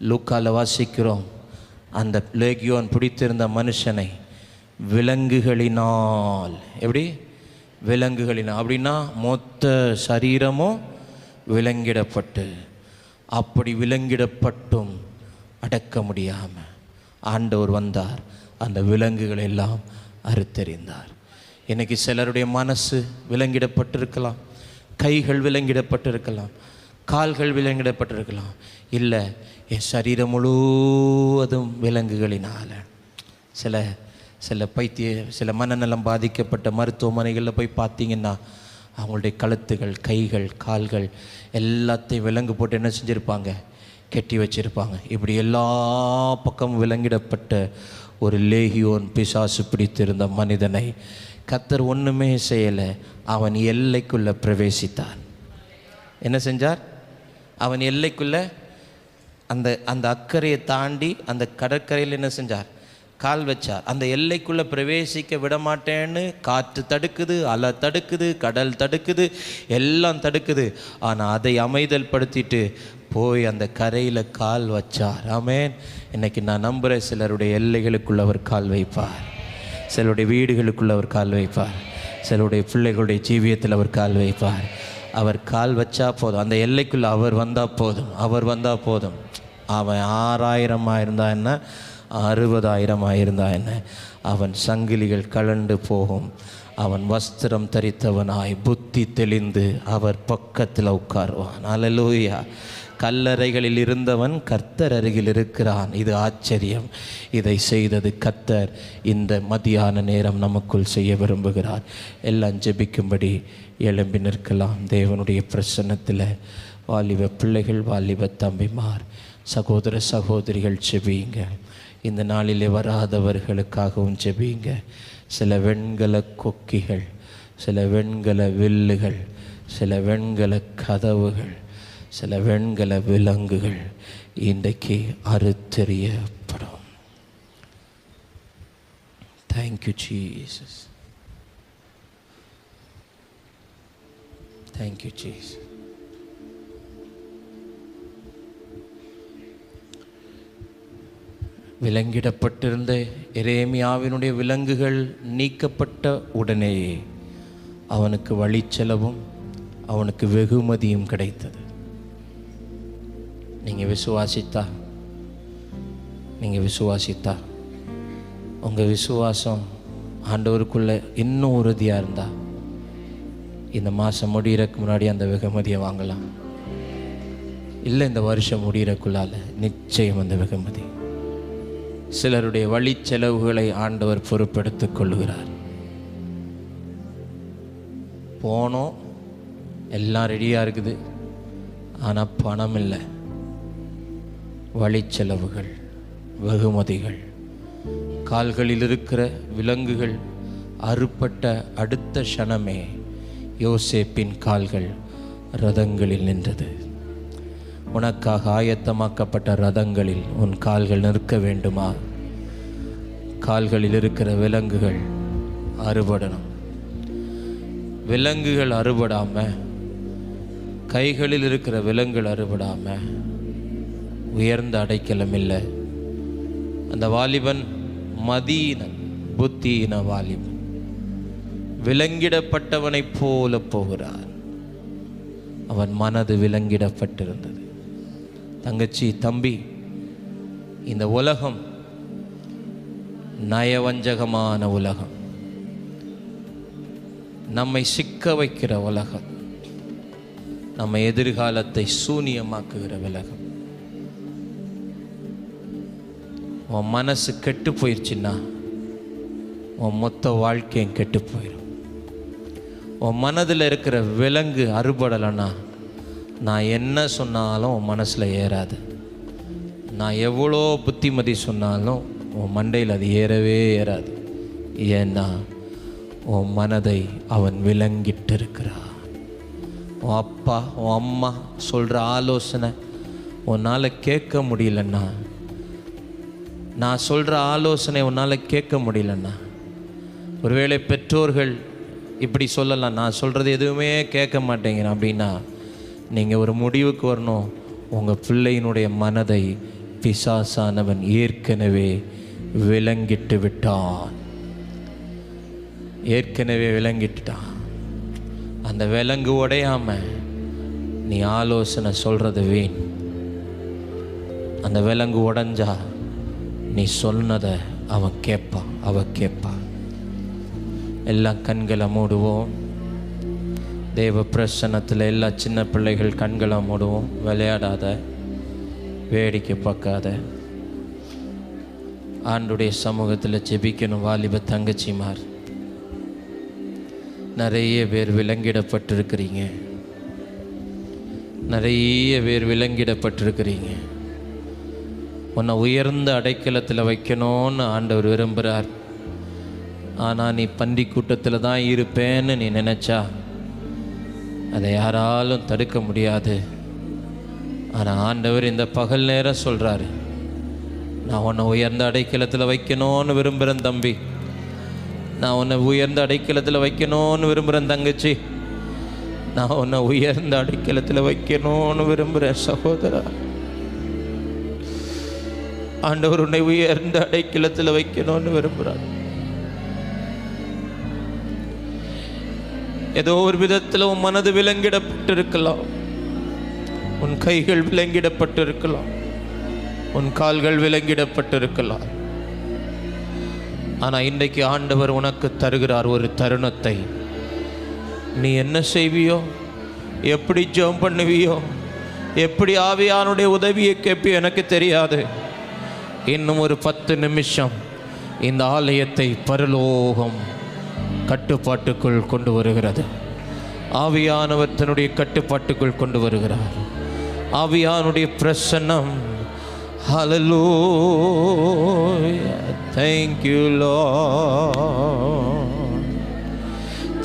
லூக்கால வாசிக்கிறோம், அந்த லேகியோன் பிடித்திருந்த மனுஷனை விலங்குகளினால், எப்படி? விலங்குகளினால் அப்படின்னா மொத்த சரீரமும் விலங்கிடப்பட்டு, அப்படி விலங்கிடப்பட்டும் அடக்க முடியாமல் ஆண்டவர் வந்தார், அந்த விலங்குகள் எல்லாம் அறுத்தெறிந்தார். இன்றைக்கி சிலருடைய மனசு விலங்கிடப்பட்டிருக்கலாம், கைகள் விலங்கிடப்பட்டிருக்கலாம், கால்கள் விலங்கிடப்பட்டிருக்கலாம். இல்லை, என் சரீரம் முழுவதும் விலங்குகளினால். சில மனநலம் பாதிக்கப்பட்ட மருத்துவமனைகளில் போய் பார்த்தீங்கன்னா அவங்களுடைய கழுத்துகள், கைகள், கால்கள் எல்லாத்தையும் விலங்கு போட்டு என்ன செஞ்சுருப்பாங்க? கெட்டி வச்சுருப்பாங்க. இப்படி எல்லா பக்கமும் விலங்கிடப்பட்ட ஒரு லேகியோன் பிசாசு பிடித்திருந்த மனிதனை கர்த்தர் ஒன்றுமே செய்யலை. அவன் எல்லைக்குள்ளே பிரவேசித்தான். என்ன செஞ்சார்? அவன் எல்லைக்குள்ளே அந்த அக்கறையை தாண்டி அந்த கடற்கரையில் என்ன செஞ்சார்? கால் வச்சார். அந்த எல்லைக்குள்ளே பிரவேசிக்க விடமாட்டேன்னு காற்று தடுக்குது, அலை தடுக்குது, கடல் தடுக்குது, எல்லாம் தடுக்குது. ஆனால் அதை அமைதல் படுத்திட்டு போய் அந்த கரையில் கால் வச்சார். ஆமென். இன்னைக்கு நான் நம்புகிறேன், சிலருடைய எல்லைகளுக்குள்ள அவர் கால் வைப்பார், சிலருடைய வீடுகளுக்குள்ள அவர் கால் வைப்பார், சிலருடைய பிள்ளைகளுடைய ஜீவியத்தில் அவர் கால் வைப்பார். அவர் கால் வச்சா போதும், அந்த எல்லைக்குள்ளே அவர் வந்தால் போதும், அவர் வந்தால் போதும். அவன் 6000 இருந்தா என்ன, 60,000 இருந்தா என்ன, அவன் சங்கிலிகள் கலண்டு போகும். அவன் வஸ்திரம் தரித்தவனாய் புத்தி தெளிந்து அவர் பக்கத்தில் உட்காருவான். அல்லேலூயா. கல்லறைகளில் இருந்தவன் கர்த்தர் அருகில் இருக்கிறான். இது ஆச்சரியம். இதை செய்தது கர்த்தர். இந்த மதியான நேரம் நமக்குள் செய்ய விரும்புகிறார். எல்லாம் ஜெபிக்கும்படி எழும்பி நிற்கலாம். தேவனுடைய பிரசன்னத்தில் வாலிப பிள்ளைகள், வாலிப தம்பிமார், சகோதர சகோதரிகள் ஜெபியுங்க. இந்த நாளிலே வராதவர்களுக்காகவும் ஜெபியுங்க. சில வெண்கல கொக்கிகள், சில வெண்கல வில்லுகள், சில வெண்கல கதவுகள், சில வெண்கல விலங்குகள் இன்றைக்கு அறுத்தெறியப்படும். Thank you Jesus, thank you Jesus. விலங்கிடப்பட்டிருந்த எரேமியாவினுடைய விலங்குகள் நீக்கப்பட்ட உடனேயே அவனுக்கு வழிச்செலவும் அவனுக்கு வெகுமதியும் கிடைத்தது. நீங்கள் விசுவாசித்தா உங்கள் விசுவாசம் ஆண்டவருக்குள்ளே இன்னும் உறுதியாக இருந்தால் இந்த மாதம் முடிகிறதுக்கு முன்னாடி அந்த வெகுமதியை வாங்கலாம். இல்லை, இந்த வருஷம் முடிகிறக்குள்ளால் நிச்சயம் அந்த வெகுமதி. சிலருடைய வழி செலவுகளை ஆண்டவர் பொறுப்பெடுத்துக் கொள்கிறார். போனோம், எல்லாம் ரெடியாக இருக்குது, ஆனால் பணம் இல்லை. வழி செலவுகள், வெகுமதிகள். கால்களில் இருக்கிற விலங்குகள் அறுப்பட்ட அடுத்த க்ஷணமே யோசேப்பின் கால்கள் ரதங்களில் நின்றது. உனக்காக ஆயத்தமாக்கப்பட்ட ரதங்களில் உன் கால்கள் நிற்க வேண்டுமா? கால்களில் இருக்கிற விலங்குகள் அறுபடணும். விலங்குகள் அறுபடாமல், கைகளில் இருக்கிற விலங்குகள் அறுபடாமல் உயர்ந்த அடைக்கலம் இல்லை. அந்த வாலிபன் மதீனன், புத்தியின வாலிபன் விலங்கிடப்பட்டவனைப் போல போகிறார். அவன் மனது விலங்கிடப்பட்டிருந்தது. தங்கச்சி, தம்பி, இந்த உலகம் நயவஞ்சகமான உலகம், நம்மை சிக்க வைக்கிற உலகம், நம்ம எதிர்காலத்தை சூனியமாக்குகிற உலகம். உன் மனசு கெட்டு போயிடுச்சுன்னா உன் மொத்த வாழ்க்கையும் கெட்டு போயிடும். உன் மனதில் இருக்கிற விலங்கு அறுபடலைன்னா நான் என்ன சொன்னாலும் உன் மனசில் ஏறாது. நான் எவ்வளோ புத்திமதி சொன்னாலும் உன் மண்டையில் அது ஏறவே ஏறாது. ஏன்னா உன் மனதை அவன் விலங்கிட்டு இருக்கிறான். உன் அப்பா, உன் அம்மா சொல்கிற ஆலோசனை உன்னால் கேட்க முடியலன்னா, நான் சொல்கிற ஆலோசனை உன்னால் கேட்க முடியலன்னா, ஒருவேளை பெற்றோர்கள் இப்படி சொல்லலாம், நான் சொல்கிறது எதுவுமே கேட்க மாட்டேங்கிறேன் அப்படின்னா, நீங்கள் ஒரு முடிவுக்கு வரணும். உங்கள் பிள்ளையினுடைய மனதை பிசாசானவன் ஏற்கனவே விலங்கிட்டு விட்டான். ஏற்கனவே விலங்கிட்டுட்டான். அந்த விலங்கு உடையாமல் நீ ஆலோசனை சொல்கிறது வீண். அந்த விலங்கு உடைஞ்சா நீ சொன்னதை அவன் கேட்பான், அவ கேட்பான். எல்லாம் கண்களை மூடுவோம். தேவ பிரசன்னத்தில் எல்லா சின்ன பிள்ளைகள் கண்களை மூடுவோம். விளையாடாத, வேடிக்கை பார்க்காத, ஆண்டுடைய சமூகத்தில் ஜெபிக்கணும். வாலிப தங்கச்சிமார், நிறைய பேர் விலங்கிடப்பட்டிருக்கிறீங்க. நிறைய பேர் விலங்கிடப்பட்டிருக்கிறீங்க. உன்னை உயர்ந்த அடைக்கலத்தில் வைக்கணும்னு ஆண்டவர் விரும்புகிறார். ஆனால் நீ பன்றி கூட்டத்தில் தான் இருப்பேன்னு நீ நினச்சா அதை யாராலும் தடுக்க முடியாது. ஆனால் ஆண்டவர் இந்த பகல் நேரம் சொல்கிறாரு, நான் உன்னை உயர்ந்த அடைக்கலத்தில் வைக்கணும்னு விரும்புகிறேன் தம்பி. நான் உன்னை உயர்ந்த அடைக்கலத்தில் வைக்கணும்னு விரும்புகிறேன் தங்கச்சி. நான் உன்னை உயர்ந்த அடைக்கலத்தில் வைக்கணும்னு விரும்புகிறேன் சகோதரா. ஆண்டவர் உன்னை உயர்ந்த அடைக்கலத்தில் வைக்கணும்னு விரும்புகிறார். ஏதோ ஒரு விதத்தில் உன் மனது விலங்கிடப்பட்டிருக்கலாம், உன் கைகள் விலங்கிடப்பட்டிருக்கலாம், உன் கால்கள் விலங்கிடப்பட்டிருக்கலாம். ஆனால் இன்றைக்கு ஆண்டவர் உனக்கு தருகிறார் ஒரு தருணத்தை. நீ என்ன செய்வியோ, எப்படி ஜெபம் பண்ணுவியோ, எப்படி ஆவியானுடைய உதவியை கேட்பியோ எனக்கு தெரியாது. இன்னும் ஒரு 10 நிமிஷம் இந்த ஆலயத்தை பரலோகம் கட்டுப்பாட்டுக்குள் கொண்டு வருகிறது. ஆவியானவர் தன்னுடைய கட்டுப்பாட்டுக்குள் கொண்டு வருகிறார். ஆவியானுடைய பிரசன்னம். Hallelujah. Thank you, Lord.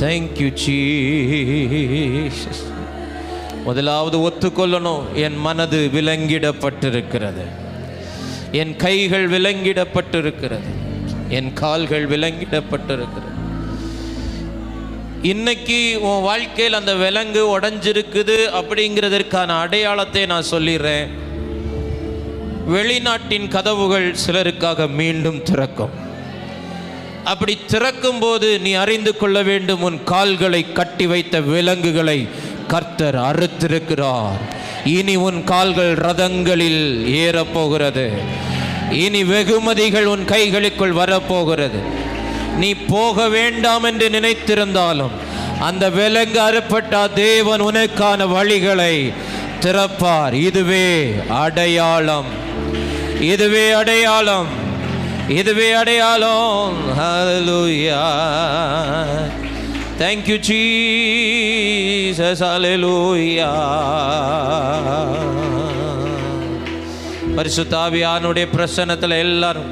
Thank you, Jesus. முதலாவது ஒத்துக்கொள்ளணும், என் மனது விலங்கிடப்பட்டிருக்கிறது, என் கைகள் விலங்கிடப்பட்டிருக்கிறது, என் கால்கள் விலங்கிடப்பட்டிருக்கிறது. இன்னைக்கு உன் வாழ்க்கையில் அந்த விலங்கு உடைஞ்சிருக்குது அப்படிங்கிறதற்கான அடையாளத்தை நான் சொல்லிடுறேன். வெளிநாட்டின் கதவுகள் சிலருக்காக மீண்டும் திறக்கும். அப்படி திறக்கும் போது நீ அறிந்து கொள்ள வேண்டும், உன் கால்களை கட்டி வைத்த விலங்குகளை கர்த்தர் அறுத்திருக்கிறார். இனி உன் கால்கள் ரதங்களில் ஏறப்போகிறது. இனி வெகுமதிகள் உன் கைகளுக்குள் வரப்போகிறது. நீ போக வேண்டாம் என்று நினைத்திருந்தாலும் அந்த விலங்கு அறுப்பட்டா தேவன் உனக்கான வழிகளை திறப்பார். இதுவே அடையாளம், இதுவே அடையாளம், இதுவே அடையாளம். ஹல்லேலூயா. Thank you Jesus. Hallelujah. பரிசுத்த ஆவியானுடைய பிரசன்னத்தில் எல்லாரும்,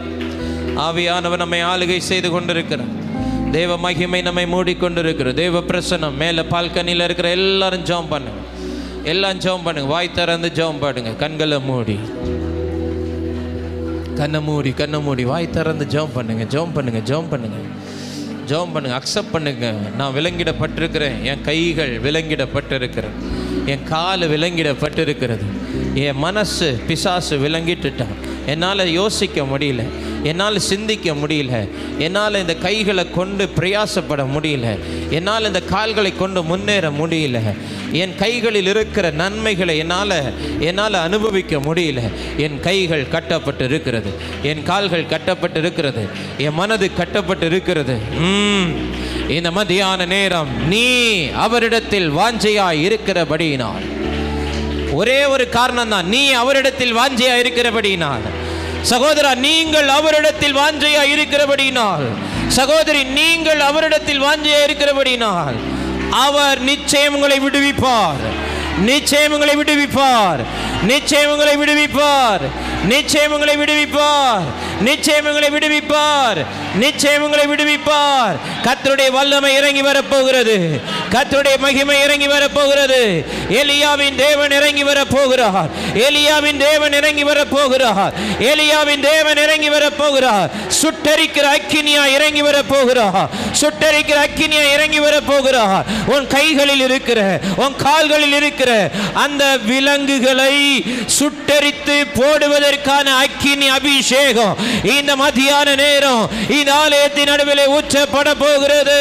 ஆவியானவர் நம்மை ஆளுகை செய்து கொண்டிருக்கிறார். தேவ மகிமை நம்மை மூடிக்கொண்டிருக்கிற தேவ பிரசன்னம். மேலே பால்கனியில் இருக்கிற எல்லாரும் ஜெபம் பண்ணுங்க, எல்லாம் ஜெபம் பண்ணுங்க. வாய் திறந்து ஜெபம் பாடுங்க. கண்களை மூடி, கண்ணை மூடி, கண்ணை மூடி, வாய் திறந்து ஜெபம் பண்ணுங்க, ஜெபம் பண்ணுங்க, ஜெபம் பண்ணுங்க, ஜெபம் பண்ணுங்க. அக்செப்ட் பண்ணுங்க. நான் விலங்கிடப்பட்டிருக்கிறேன், என் கைகள் விலங்கிடப்பட்டிருக்கிறேன், என் கால் விலங்கிடப்பட்டிருக்கிறது, என் மனசு பிசாசு விலங்கிட்டுட்டான். என்னால் யோசிக்க முடியல, என்னால் சிந்திக்க முடியல, என்னால் இந்த கைகளை கொண்டு பிரயாசப்பட முடியல, என்னால் இந்த கால்களை கொண்டு முன்னேற முடியல, என் கைகளில் இருக்கிற நன்மைகளை என்னால் அனுபவிக்க முடியல. என் கைகள் கட்டப்பட்டு இருக்கிறது, என் கால்கள் கட்டப்பட்டு இருக்கிறது, என் மனது கட்டப்பட்டு இருக்கிறது. இந்த மத்தியான நேரம் நீ அவரிடத்தில் வாஞ்சையாய் இருக்கிறபடியினால், ஒரே ஒரு காரணம் தான், நீ அவரிடத்தில் வாஞ்சையா இருக்கிறபடியினால். சகோதரா, நீங்கள் அவரிடத்தில் வாஞ்சையா இருக்கிறபடியினால், சகோதரி நீங்கள் அவரிடத்தில் வாஞ்சையா இருக்கிறபடியினால் அவர் நிச்சயம் உங்களை விடுவிப்பார், நிச்சயம் உங்களை விடுவிப்பார், நிச்சயம் உங்களை விடுவிப்பார், நிச்சயம் உங்களை விடுவிப்பார், நிச்சயம் உங்களை விடுவிப்பார், நிச்சயம் உங்களை விடுவிப்பார். கர்த்தருடைய வல்லமை இறங்கி வரப்போகிறது, கர்த்தருடைய மகிமை இறங்கி வரப்போகிறது. எலியாவின் தேவன் இறங்கி வரப்போகிறார், எலியாவின் தேவன் இறங்கி வரப்போகிறார், எலியாவின் தேவன் இறங்கி வரப்போகிறார். சுட்டரிக்கிற அக்கினியா இறங்கி வரப்போகிறார், சுட்டரிக்கிற அக்கினியா இறங்கி வரப்போகிறார். உன் கைகளில் இருக்கிற, உன் கால்களில் இருக்கிற அந்த விலங்குகளை சுட்டரித்து போடுவதற்கான அக்கினி அபிஷேகம் இந்த மத்தியான நேரம் இந்த ஆலயத்தின் நடுவிலே ஊற்றப்பட போகிறது.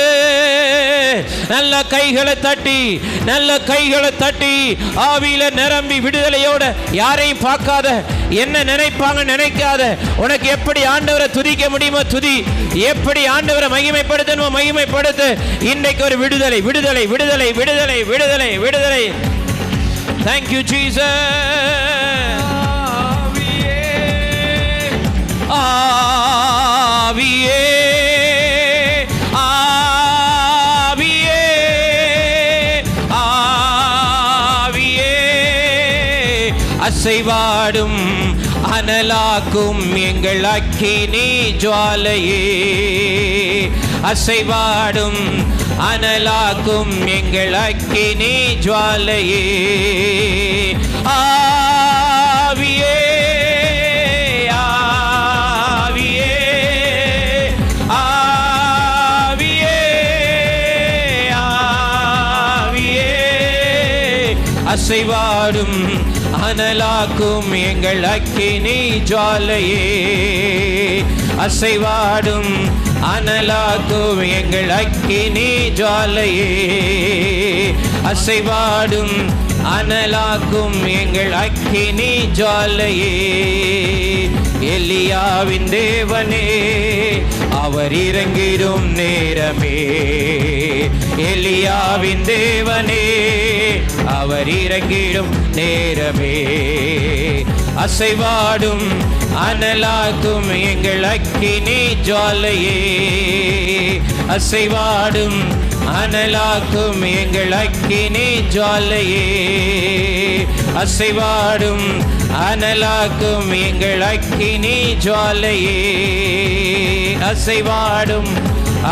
நல்ல கைகளை தட்டி, நல்ல கைகளை தட்டி ஆவியில நிரம்பி விடுதலையோட, யாரையும் பார்க்காத, என்ன நினைப்பாங்க நினைக்காத, உனக்கு எப்படி ஆண்டவரை துதிக்க முடியுமோ துதி, எப்படி ஆண்டவரை மகிமைப்படுத்தணுமோ மகிமைப்படுத்து. இன்றைக்கு ஒரு விடுதலை, விடுதலை, விடுதலை, விடுதலை, விடுதலை, விடுதலை. Thank you Jesus. ஆவியே, ஆவியே, அசைவாடும் அனலாக்கும் எங்கள் அக்கினி ஜுவாலையே, அசைவாடும் அனலாக்கும் எங்கள் அக்கினி ஜுவாலையே. ஆவியே ஆவியே ஆவியே ஆவியே, அசைவாடும் அனலாக்கும் எங்கள் அக்கினி ஜுவாலையே, அசைவாடும் அனலாக்கும் எங்கள் அக்கினி ஜுவாலையே, அசைவாடும் அனலாக்கும் எங்கள் அக்கினி ஜுவாலையே. எலியாவின் தேவனே அவர் இறங்கிடும் நேரமே, எலியாவின் தேவனே அவர் இறங்கிடும் நேரமே, அசைவாடும் அனலாக்கும் எங்கள் அக்கினி ஜுவாலையே, அசைவாடும் அனலாக்கும் எங்கள் அக்கினி ஜுவாலையே, அசைவாடும் அனலாக்கும் எங்கள் அக்கினி ஜுவாலையே, அசைவாடும்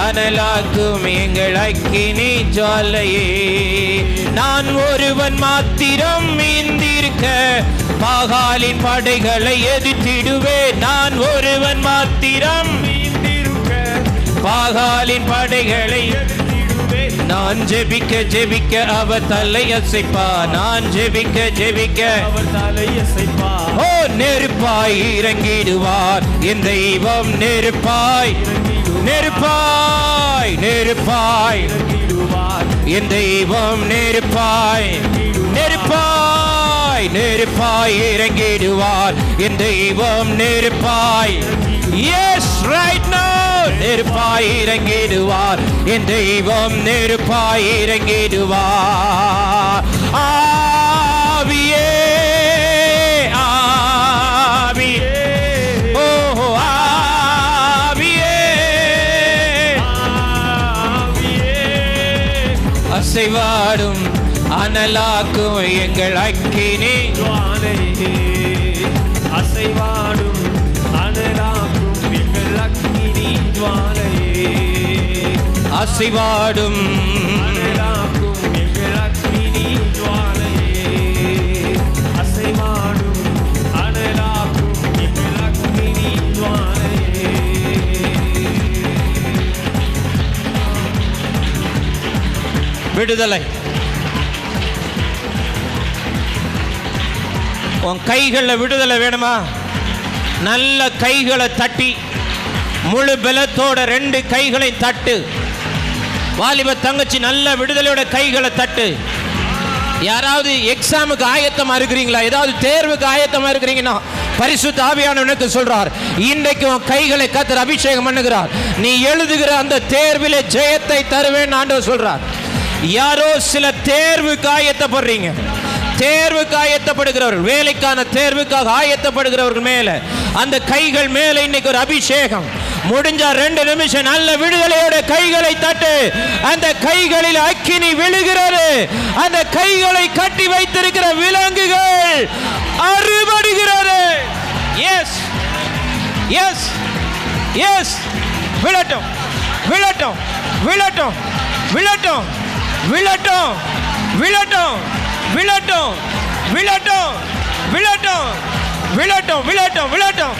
அனலாக்கும் எங்கள் அக்கினி ஜுவாலையே. நான் ஒருவன் மாத்திரம் மீந்திருக்க பாகாலின் படைகளை எதிர்த்திடுவேன், நான் ஒருவன் மாத்திரம் மீந்திருக்க பாகாலின் படைகளை எதிர்த்திடுவேன், நான் ஜெபிக்க ஜெபிக்க அவர் தலை அசைப்பா, நான் ஜெபிக்க ஜெபிக்க அவர் தலை அசைப்பா. ஓ நெருப்பாய் இறங்கிடுவார் என் தெய்வம், நெருப்பாய் நெருப்பாய் நெருப்பாய் என் தெய்வம், நெருப்பாய் நெருப்பாய் நெருப்பாய் இறங்கிடுவார் என் தெய்வம், நெருப்பாய். Yes, right now நெருப்பாய் இறங்கிடுவார் என் தெய்வம், நெருப்பாய் இறங்கிடுவார். ஆவியே ஆவியே ஓ ஆவியே ஆவியே, அசைவாடும் அனலாக்கும் எங்கள் அக்கினி ஜுவாலையே, அசைவாடும் அனலாக்கும் எங்கள் அக்கினி ஜுவாலையே, அசைவாடும் அனலாக்கும் எங்கள் அக்கினி ஜுவாலையே, அசைவாடும் அனலாக்கும் எங்கள் அக்கினி ஜுவாலையே. விடுதலை. உன் கைகளில் விடுதலை வேணுமா? நல்ல கைகளை தட்டி முழு பலத்தோட 2 கைகளை தட்டு. வாலிப தங்கச்சி நல்ல விடுதலையோட கைகளை தட்டு. யாராவது எக்ஸாமுக்கு ஆயத்தமா இருக்கிறீங்களா? ஏதாவது தேர்வுக்கு ஆயத்தமா இருக்கிறீங்கன்னா பரிசுத்த ஆவியானவருக்கு சொல்றார், இன்றைக்கு உன் கைகளை கர்த்தர் அபிஷேகம் பண்ணுகிறார். நீ எழுதுகிற அந்த தேர்விலே ஜெயத்தை தருவேன் ஆண்டவர் சொல்றார். யாரோ சில தேர்வுக்கு ஆயத்தப்படுறீங்க, தேர்வுக்கு ஆயத்தப்படுகிறவர்கள், வேலைக்கான தேர்வுக்காக ஆயத்தப்படுகிறவர்கள் மேல அந்த கைகள் மேல இன்னைக்கு ஒரு அபிஷேகம். முடிஞ்சா 2 நிமிஷம் நல்ல விடுதலையோட கைகளை தட்டு. அந்த கைகளில் அக்கினி விழுகிறது. அந்த கைகளை கட்டி வைத்திருக்கிற விலங்குகள் அறுபடுகிறது. எஸ் எஸ் எஸ், விழட்டும் விழட்டும் விழட்டும் விழட்டும் விழட்டும் விழட்டும் விழட்டும் விழட்டும் விழட்டும் விழட்டும் விழட்டும் விழட்டும்.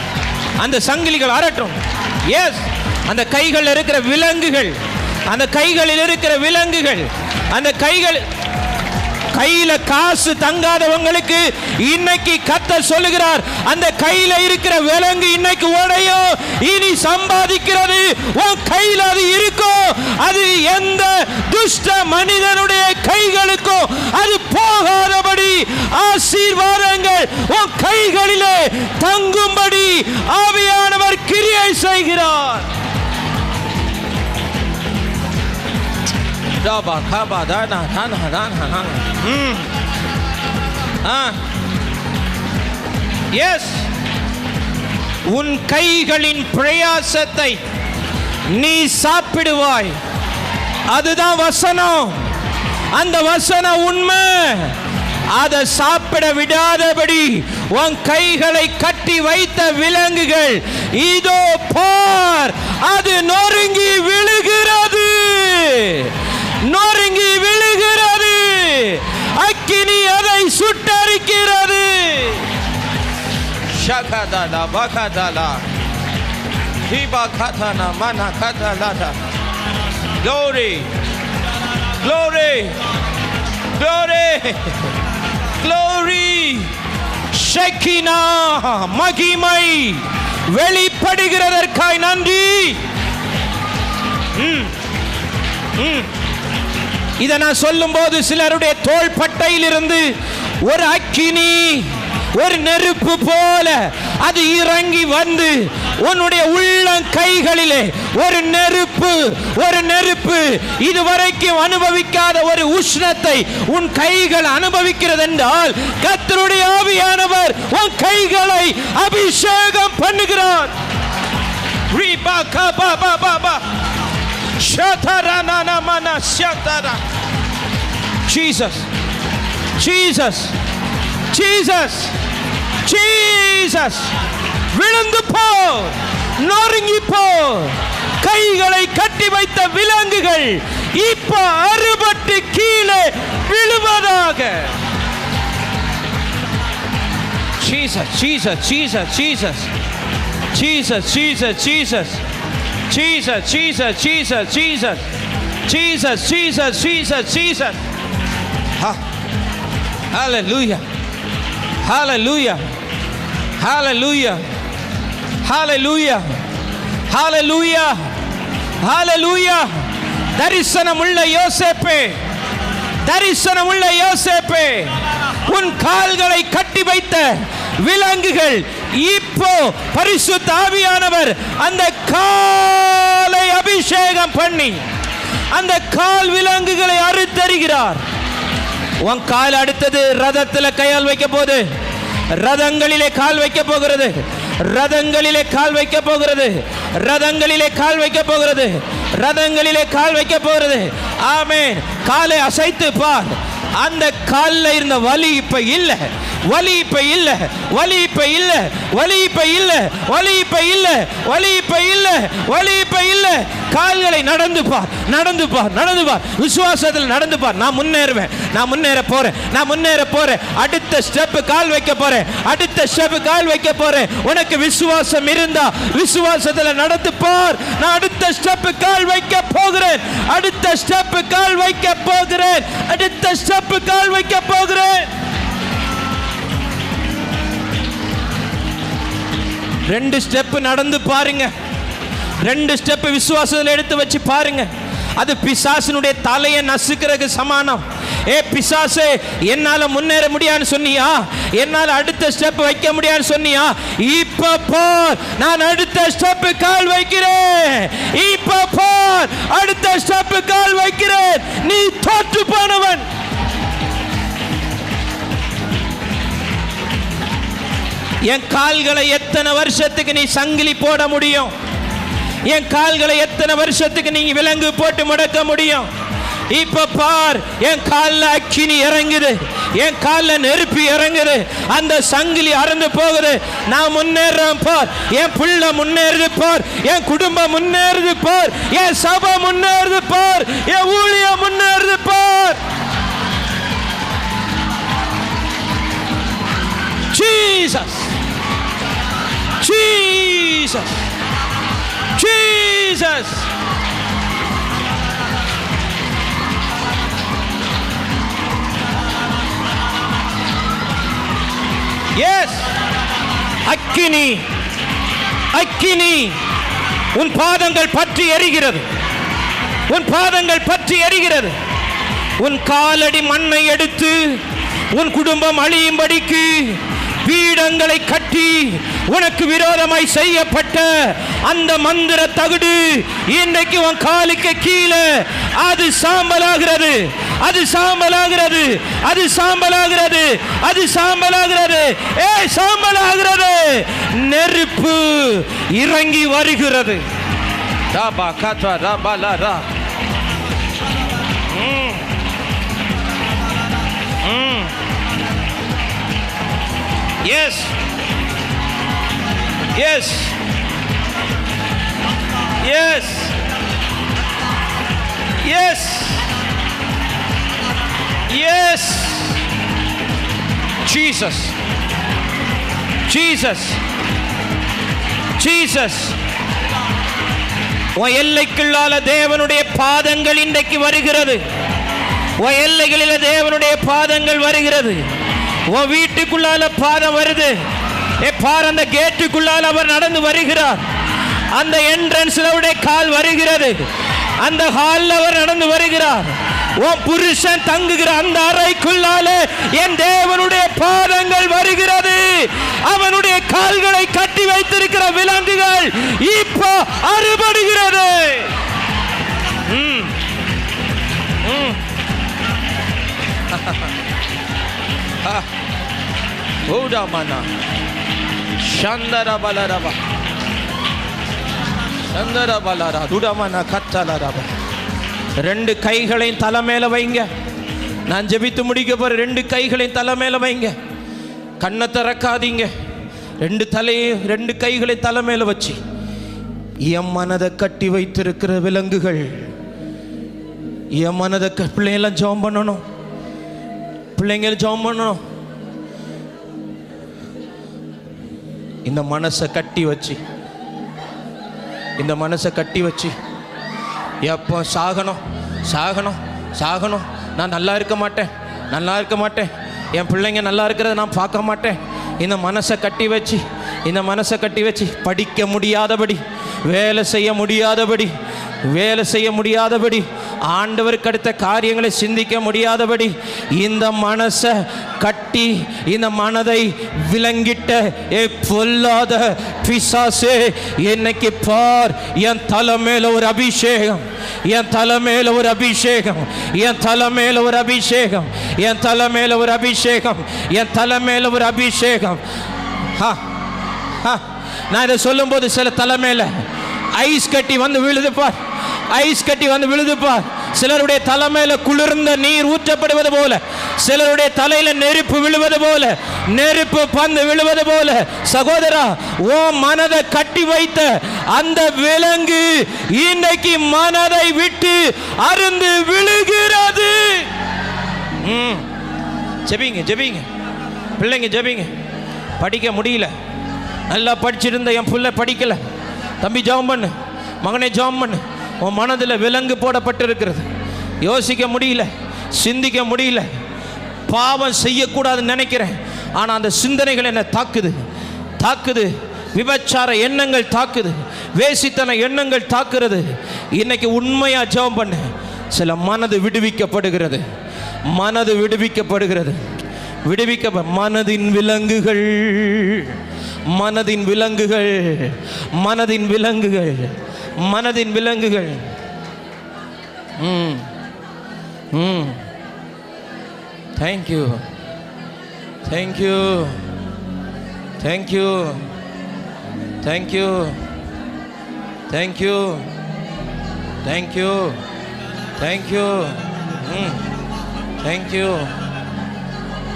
அந்த சங்கிலிகள் அரட்டும். எஸ், அந்த கைகள் இருக்கிற விலங்குகள், அந்த கைகளில் இருக்கிற விலங்குகள், அந்த கைகள் கையில காசு தங்காதவங்களுக்கு இன்னைக்கு கர்த்தர் சொல்லுகிறார், அந்த கையில இருக்கிற விலங்கு இன்னைக்கு உடையும். இனி சம்பாதிக்கிறது உன் கையில் அது இருக்கும். அது எந்த துஷ்ட மனிதனுடைய கைகளுக்கும் அது போகாதபடி ஆசீர்வாதங்கள் உன் கைகளிலே தங்கும்படி ஆவியானவர் கிரியை செய்கிறார். எஸ், உன் கைகளின் பிரயாசத்தை நீ சாப்பிடுவாய். அதுதான் வசனம். அந்த வசனம் உண்மை. அதை சாப்பிட விடாதபடி உன் கைகளை கட்டி வைத்த விலங்குகள் இதோ பார், அது நொறுங்கி விழுகிறது, நொறுங்கி விழுகிறது. அக்கினி அதை சுட்டரிக்கிறது. ஷகதலா பகதலா Hiba கதனா மனா கதலா. Glory, glory, glory, glory. ஷெகினா மகிமை வெளிப்படுகிறதற்காய் நன்றி. இதை நான் சொல்லும் போது சிலருடைய தோள்பட்டையிலிருந்து ஒரு அக்கினி, ஒரு நெருப்பு போல அது இறங்கி வந்து உன்னுடைய உள்ளம் கைகளிலே ஒரு நெருப்பு, ஒரு நெருப்பு, இதுவரைக்கும் அனுபவிக்காத ஒரு உஷ்ணத்தை உன் கைகள் அனுபவிக்கிறது என்றால் கர்த்தருடைய ஆவியானவர் உன் கைகளை அபிஷேகம் பண்ணுகிறார். Jesus, Jesus, Jesus, Jesus. விழுந்து போ, நொறுங்கி போ. கைகளை கட்டி வைத்த விலங்குகள் இப்ப அறுபட்டு கீழே விழுவதாக. Jesus, Jesus, Jesus, Jesus, Jesus, Jesus, Jesus, Jesus, Jesus, Jesus, Jesus, Jesus, Jesus, Jesus, Jesus. Hallelujah, hallelujah, hallelujah, hallelujah, hallelujah, hallelujah. தரிசனமுள்ள யோசேப்பே, தரிசனமுள்ள யோசேப்பே, உன் கால்களை கட்டி வைத்த விலங்குகள் இப்போ பரிசுத்த ஆவியானவர் அந்த காலை அபிஷேகம் பண்ணி அந்த கால் விலங்குகளை அறுத்தறிகிறார். உன் கால் அடுத்தது ரதத்தில் கையால் வைக்க போது, ரதங்களிலே கால் வைக்க போகிறது, ரதங்களிலே கால் வைக்க போகிறது, ரதங்களிலே கால் வைக்க போகிறது, ரதங்களிலே கால் வைக்க போகிறது. ஆமென். காலை அசைத்து பார். அந்த காலில் இருந்த வலி இப்ப இல்ல, வலி இப்ப இல்ல, வலி இப்ப இல்ல, வலி இப்ப இல்ல, வலி இப்ப இல்ல, வலி இப்ப இல்ல, வலி இப்ப இல்ல. கால்களை நடந்து பார், நடந்து பார், நடந்து பார். விசுவாசத்தில் நடந்து பார். நான் முன்னேறுவேன், நான் முன்னேற போறேன், நான் முன்னேற போறேன். அடுத்த ஸ்டெப் கால் வைக்க போறேன், அடுத்த ஸ்டெப் கால் வைக்க போறேன். உனக்கு விசுவாசம் இருந்தா விசுவாசத்தில் நடந்து பார். நான் அடுத்த ஸ்டெப் கால் வைக்க போகிறேன், அடுத்த ஸ்டெப் கால் வைக்க போகிறேன், அடுத்த ஸ்டெப் கால் வைக்க போகிறேன். ரெண்டு ஸ்டெப் நடந்து பாருங்க, ரெண்டு ஸ்டெப் விசுவாசத்தில் எடுத்து வச்சு பாருங்க. அது பிசாசினுடைய தலையை நசுக்கிறதுக்கு சமானம். பிசாசே, என்னால முன்னேற முடியாதுன்னு சொன்னியா, என்னால அடுத்த ஸ்டெப் வைக்க முடியாதுன்னு சொன்னியா, இப்ப பார் நான் அடுத்த ஸ்டெப் கால் வைக்கிறேன், இப்ப பார் அடுத்த ஸ்டெப் கால் வைக்கிறேன். நீ தோற்று போனவன். என் கால்களை எத்தனை வருஷத்துக்கு நீ சங்கிலி போட முடியும்? என் கால்களை எத்தனை வருஷத்துக்கு நீங்க விலங்கு போட்டு முடக்க முடியும்? இப்ப பார், என் காலில் அக்கினி இறங்குது, என் காலில் நெருப்பி இறங்குது, அந்த சங்கிலி அறந்து போகுது. நான் முன்னேறேன் பார், என் பிள்ளை முன்னேறுது பார், என் குடும்பம் முன்னேறுது பார், என் சபை முன்னேறுது பார், என் ஊழியம் முன்னேறுது பார். Jesus, Jesus, Jesus. Yes, அக்கினி, அக்கினி உன் பாதங்கள் பற்றி எரிகிறது, உன் பாதங்கள் பற்றி எரிகிறது. உன் காலடி மண்ணை எடுத்து உன் குடும்பம் அழியும்படிக்கு பீடங்களை கட்டி உனக்கு விரோதமாய் செய்யப்பட்ட அந்த மந்திர தகுடு இன்றைக்கு உன் காலுக்கு கீழே அது சாம்பலாகிறது, அது சாம்பலாகிறது, அது சாம்பலாகிறது, அது சாம்பலாகிறது, சாம்பலாகிறது. நெருப்பு இறங்கி வருகிறது. Yes, yes, yes, yes, yes. Jesus, Jesus, Jesus. உன் எல்லைக்குள்ளால தேவனுடைய பாதங்கள் இன்றைக்கு வருகிறது. உன் எல்லைகளில் தேவனுடைய பாதங்கள் வருகிறது. உன் வீட்டுக்குள்ளால பாதம் வருது. பார், அந்த கேட்டுக்குள்ளால அவர் நடந்து வருகிறார். அந்த என்ட்ரன்ஸ்ல அவருடைய கால் வருகிறது. அந்த ஹால்ல அவர் நடந்து வருகிறார். உன் புருஷன் தங்குகிற அந்த அறைக்குள்ளால என் தேவனுடைய பாதங்கள் வருகிறது. அவனுடைய கால்களை கட்டி வைத்திருக்கிற விலங்குகள் இப்போ அறுபடுகிறது. ஓடாமனா சந்தரபலரபா சந்தரபலரா துடமனா கத்தலரபா. ரெண்டு கைகளையும் தலை மேல வைங்க. நான் ஜெபித்து முடிக்க போற. ரெண்டு கைகளையும் தலை மேல வைங்க. கண்ணை திறக்காதீங்க. ரெண்டு கைகளையும் தலை மேல வச்சு என் மனதை கட்டி வைத்திருக்கிற விலங்குகள், என் மனதை பிள்ளைங்களாம் ஜெபம் பண்ணணும். பிள்ளைங்க ஜெபம் பண்ணணும். இந்த மனசை கட்டி வச்சு, இந்த மனசை கட்டி வச்சு எப்போ சாகணும் சாகணும் சாகணும், நான் நல்லா இருக்க மாட்டேன், நல்லா இருக்க மாட்டேன், என் பிள்ளைங்க நல்லா இருக்கிறத நான் பார்க்க மாட்டேன். இந்த மனசை கட்டி வச்சு, இந்த மனசை கட்டி வச்சு படிக்க முடியாதபடி, வேலை செய்ய முடியாதபடி, வேலை செய்ய முடியாதபடி, ஆண்டவருக்கு அடுத்த காரியங்களை சிந்திக்க முடியாதபடி இந்த மனசை கட்டி, இந்த மனதை விலங்கிட்ட பொல்லாத பிசாசே, இன்னைக்கு பார், என் தலை மேல ஒரு அபிஷேகம், என் தலை மேல ஒரு அபிஷேகம், என் தலை மேல ஒரு அபிஷேகம், என் தலை மேல ஒரு அபிஷேகம், என் தலை மேல ஒரு அபிஷேகம். நான் இதை சொல்லும் போது சில தலை மேல ஐஸ் கட்டி வந்து விழுது பார், ஐஸ் கட்டி வந்து விழுது பார். சிலருடைய தலைமையில குளிர்ந்த நீர் ஊற்றப்படுவது போல, சிலருடைய தலையில நெருப்பு விழுவது போல, நெருப்பு பந்து விழுவது போல, சகோதரா, ஓ மனதை கட்டி வைத்த அந்த விலங்கு இன்னைக்கு மனதை விட்டு அருந்து விழுகிறது. ஜெபிங்க, ஜெபிங்க பிள்ளைங்க, ஜெபிங்க. படிக்க முடியல, நல்லா படிச்சிருந்த என் பிள்ளை படிக்கல, தம்பி ஜெபம் பண்ணு, மகனே ஜெபம் பண்ணு. உன் மனதில் விலங்கு போடப்பட்டிருக்கிறது. யோசிக்க முடியல, சிந்திக்க முடியல, பாவம் செய்யக்கூடாதுன்னு நினைக்கிறேன், ஆனால் அந்த சிந்தனைகள் என்ன தாக்குது, தாக்குது. விபச்சார எண்ணங்கள் தாக்குது, வேசித்தன எண்ணங்கள் தாக்குறது. இன்னைக்கு உண்மையா ஜெபம் பண்ணு, சில மனது விடுவிக்கப்படுகிறது, மனது விடுவிக்கப்படுகிறது, விடுவிக்க. மனதின் விலங்குகள், மனதின் விலங்குகள், மனதின் விலங்குகள், மனதின் விலங்குகள். Thank you, thank you, thank you, thank you, thank you, thank you, thank you, thank you,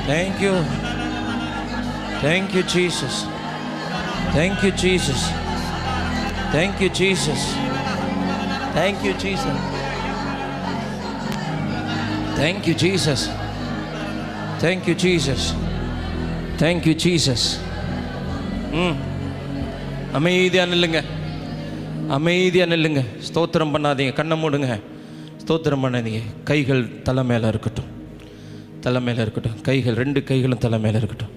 thank you, thank you Jesus, thank you Jesus, thank you Jesus, thank you Jesus, thank you Jesus, thank you Jesus, thank you Jesus. அமைதியா நில்லுங்க, அமைதியா நில்லுங்க. ஸ்தோத்திரம் பண்ணாதீங்க, கண்ணை மூடுங்க, ஸ்தோத்திரம் பண்ணாதீங்க. கைகள் தலை மேலே இருக்கட்டும், தலை மேலே இருக்கட்டும். கைகள், ரெண்டு கைகளும் தலை மேலே இருக்கட்டும்.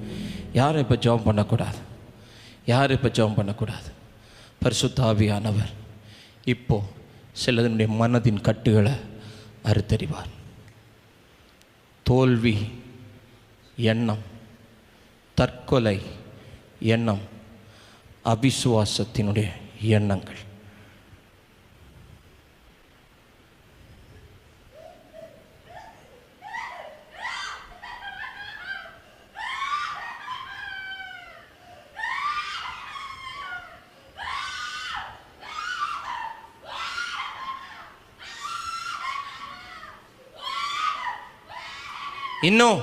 யாரும் இப்போ ஜெபம் பண்ணக்கூடாது, யாரும் இப்போ ஜெபம் பண்ணக்கூடாது. பரிசுத்த ஆவியானவர் இப்போ சிலதனுடைய மனதின் கட்டுகளை அறுத்தறிவார். தோல்வி எண்ணம், தற்கொலை எண்ணம், அவிசுவாசத்தினுடைய எண்ணங்கள், இன்னும்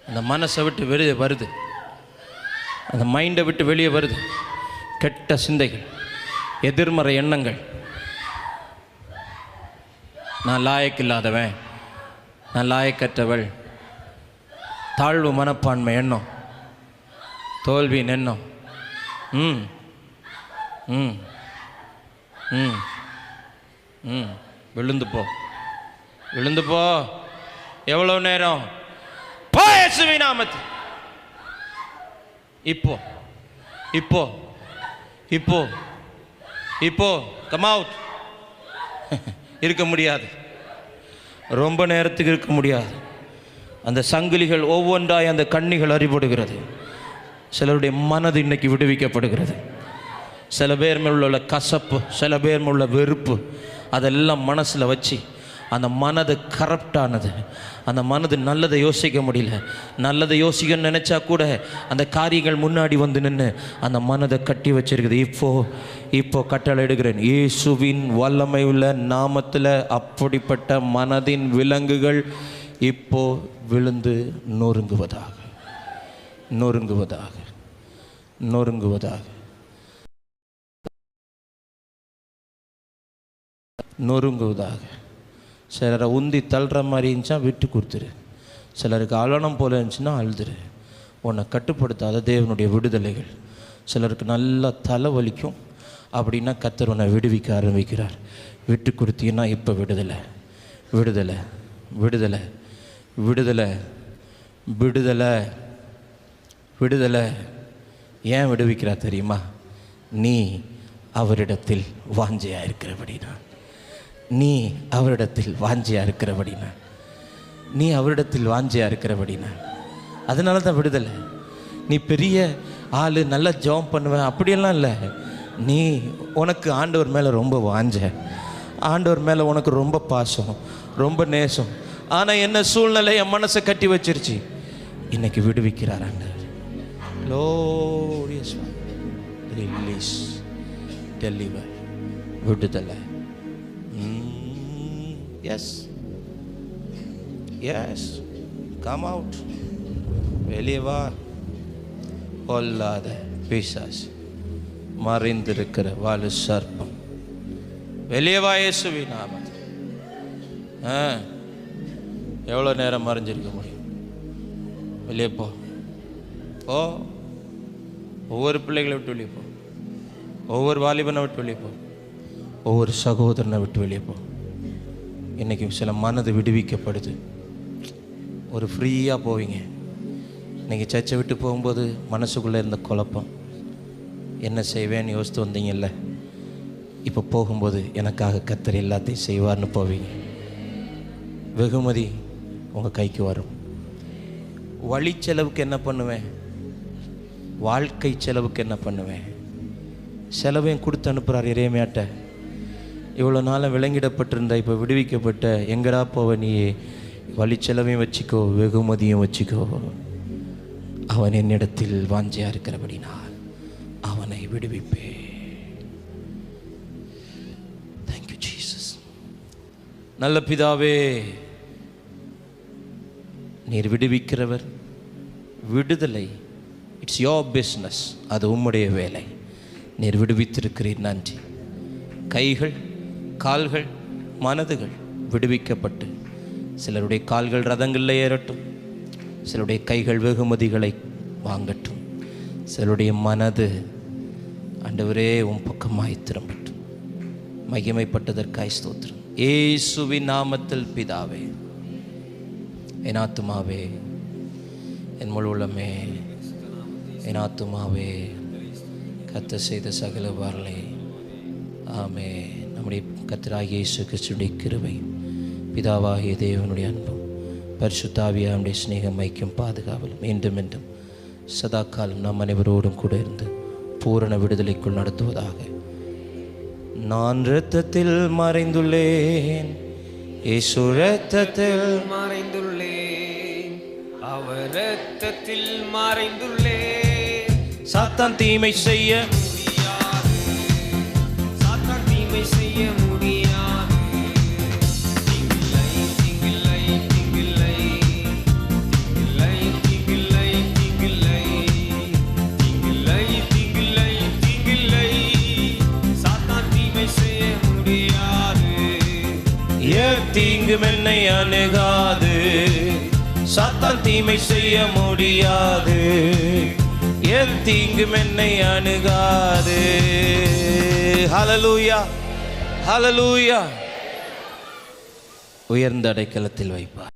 அந்த மனசை விட்டு வெளியே வருது, அந்த மைண்டை விட்டு வெளியே வருது. கெட்ட சிந்தைகள், எதிர்மறை எண்ணங்கள், நான் லாயக்கில்லாதவன், நான் லாயக்கற்றவள், தாழ்வு மனப்பான்மை எண்ணம், தோல்வியின் எண்ணம். ம் ம் ம் ம் விழுந்து போ, விழுந்து போ. எவ்வளோ நேரம்? இயேசுவின் நாமத்தில் இப்போ இப்போ இப்போ இப்போ கம் அவுட். இருக்க முடியாது, ரொம்ப நேரத்துக்கு இருக்க முடியாது. அந்த சங்கிலிகள் ஒவ்வொன்றாய் அந்த கண்ணிகள் அறிபடுகிறது. சிலருடைய மனது இன்னைக்கு விடுவிக்கப்படுகிறது. சில பேர் மேல் உள்ள கசப்பு, சில பேர் மேல் உள்ள வெறுப்பு, அதெல்லாம் மனசில் வச்சு அந்த மனது கரப்டானது. அந்த மனது நல்லதை யோசிக்க முடியல. நல்லதை யோசிக்கணும்னு நினச்சா கூட அந்த காரியங்கள் முன்னாடி வந்து நின்று அந்த மனதை கட்டி வச்சிருக்குது. இப்போ கட்டளை எடுக்கிறேன் இயேசுவின் வல்லமை உள்ள நாமத்தில் அப்படிப்பட்ட மனதின் விலங்குகள் இப்போ விழுந்து நொறுங்குவதாக, நொறுங்குவதாக, நொறுங்குவதாக, நொறுங்குவதாக. சிலரை உந்தி தள்ளுற மாதிரி இருந்துச்சா விட்டு கொடுத்துரு. சிலருக்கு அழனம் போல இருந்துச்சுன்னா அழுதுரு. உன்னை கட்டுப்படுத்தாத தேவனுடைய விடுதலைகள். சிலருக்கு நல்லா தலை வலிக்கும், அப்படின்னா கர்த்தர் உன்னை விடுவிக்க ஆரம்பிக்கிறார். விட்டு கொடுத்தீங்கன்னா இப்போ விடுதலை, விடுதலை, விடுதலை, விடுதலை, விடுதலை, விடுதலை. ஏன் விடுவிக்கிறா தெரியுமா? நீ அவரிடத்தில் வாஞ்சையாக இருக்கிறபடினா, நீ அவரிடத்தில் வாஞ்சையாக இருக்கிறபடினா, நீ அவரிடத்தில் வாஞ்சையாக இருக்கிறபடினா, அதனால தான் விடுதலை. நீ பெரிய ஆள், நல்லா ஜெபம் பண்ணுவேன் அப்படியெல்லாம் இல்லை. நீ உனக்கு ஆண்டவர் மேலே ரொம்ப வாஞ்ச, ஆண்டவர் மேலே உனக்கு ரொம்ப பாசம், ரொம்ப நேசம். ஆனால் என்ன சூழ்நிலை என் மனசை கட்டி வச்சிருச்சு. இன்னைக்கு விடுவிக்கிறார் ஆண்டவர். Glorious one, release, deliver, விடுதலை. Yes, yes, come out. வெளியே வா. பொல்லாத பிசாசு, மறைந்திருக்கிற வாலு சர்ப்பம், வெளியே வா இயேசுவின் நாமத்தில். எவ்வளோ நேரம் மறைஞ்சிருக்க முடியும்? வெளியே போ, போ. ஒவ்வொரு பிள்ளைகளை விட்டு வெளியே போ, ஒவ்வொரு வாலிபனை விட்டு வெளியே போ, ஒவ்வொரு சகோதரனை விட்டு வெளியே போ. இன்றைக்கி சில மனது விடுவிக்கப்படுது. ஒரு ஃப்ரீயாக போவீங்க. இன்றைக்கி சர்ச்சை விட்டு போகும்போது மனசுக்குள்ளே இருந்த குழப்பம், என்ன செய்வேன்னு யோசித்து வந்தீங்கல்ல, இப்போ போகும்போது எனக்காக கர்த்தர் எல்லாத்தையும் செய்வார்னு போவீங்க. வெகுமதி உங்கள் கைக்கு வரும். வழி செலவுக்கு என்ன பண்ணுவேன்? வாழ்க்கை செலவுக்கு என்ன பண்ணுவேன்? செலவையும் கொடுத்து அனுப்புகிறார் எரேமியாட்ட. இவ்வளோ நாளாக விலங்கிடப்பட்டிருந்த, இப்போ விடுவிக்கப்பட்ட, எங்கடா போவ நீ? வழி செலவையும் வச்சுக்கோ, வெகுமதியும் வச்சுக்கோ. அவன் என்னிடத்தில் வாஞ்சையாக இருக்கிறபடினால் அவனை விடுவிப்பே. Thank you Jesus. நல்ல பிதாவே, நீர் விடுவிக்கிறவர். விடுதலை இட்ஸ் யோர் பிஸ்னஸ், அது உம்முடைய வேலை. நீர் விடுவித்திருக்கிறீர், நன்றி. கைகள், கால்கள், மனதுகள் விடுவிக்கப்பட்டு சிலருடைய கால்கள் ரதங்களில் ஏறட்டும், சிலருடைய கைகள் வெகுமதிகளை வாங்கட்டும், சிலருடைய மனது ஆண்டவரே உம் பக்கமாய் திரும்பட்டும். மகிமைப்பட்டதற்காய் ஸ்தோத்திரம் இயேசுவின் நாமத்தில் பிதாவே. என் ஆத்துமாவே, என் முழு உள்ளமே, என் ஆத்துமாவே கர்த்தர் செய்த சகல வாரலை. ஆமே. நம்முடைய கர்த்தராகிய இயேசு கிறிஸ்துவின் கிருபை, பிதாவாகிய தேவனுடைய அன்பும், பரிசுத்த ஆவியானுடைய சிநேகம், ஐக்கியம், பாதுகாவல் மீண்டும் மீண்டும் சதா காலம் நம் அனைவரோடும் கூட இருந்து பூரண விடுதலைக்குள் நடத்துவதாக. நான் இரத்தத்தில் மறைந்துள்ளேன், இயேசு இரத்தத்தில் மறைந்துள்ளேன், அவர் இரத்தத்தில் மறைந்துள்ளேன். சாத்தான் தீமை செய்ய முடியாது, சாத்தான் தீமை செய்ய முடியாது. தீங்கில்லை, தீங்கில்லை, தீங்கில்லை, தீங்கில்லை, தீங்கும் என்னை அணுகாது, சாத்தான் தீமை செய்ய முடியாது, என் தீங்கும் என்னை அணுகாது. ஹல்லேலூயா, ஹல்லேலூயா. உயர்ந்த அடைக்கலத்தில் வைப்பார்.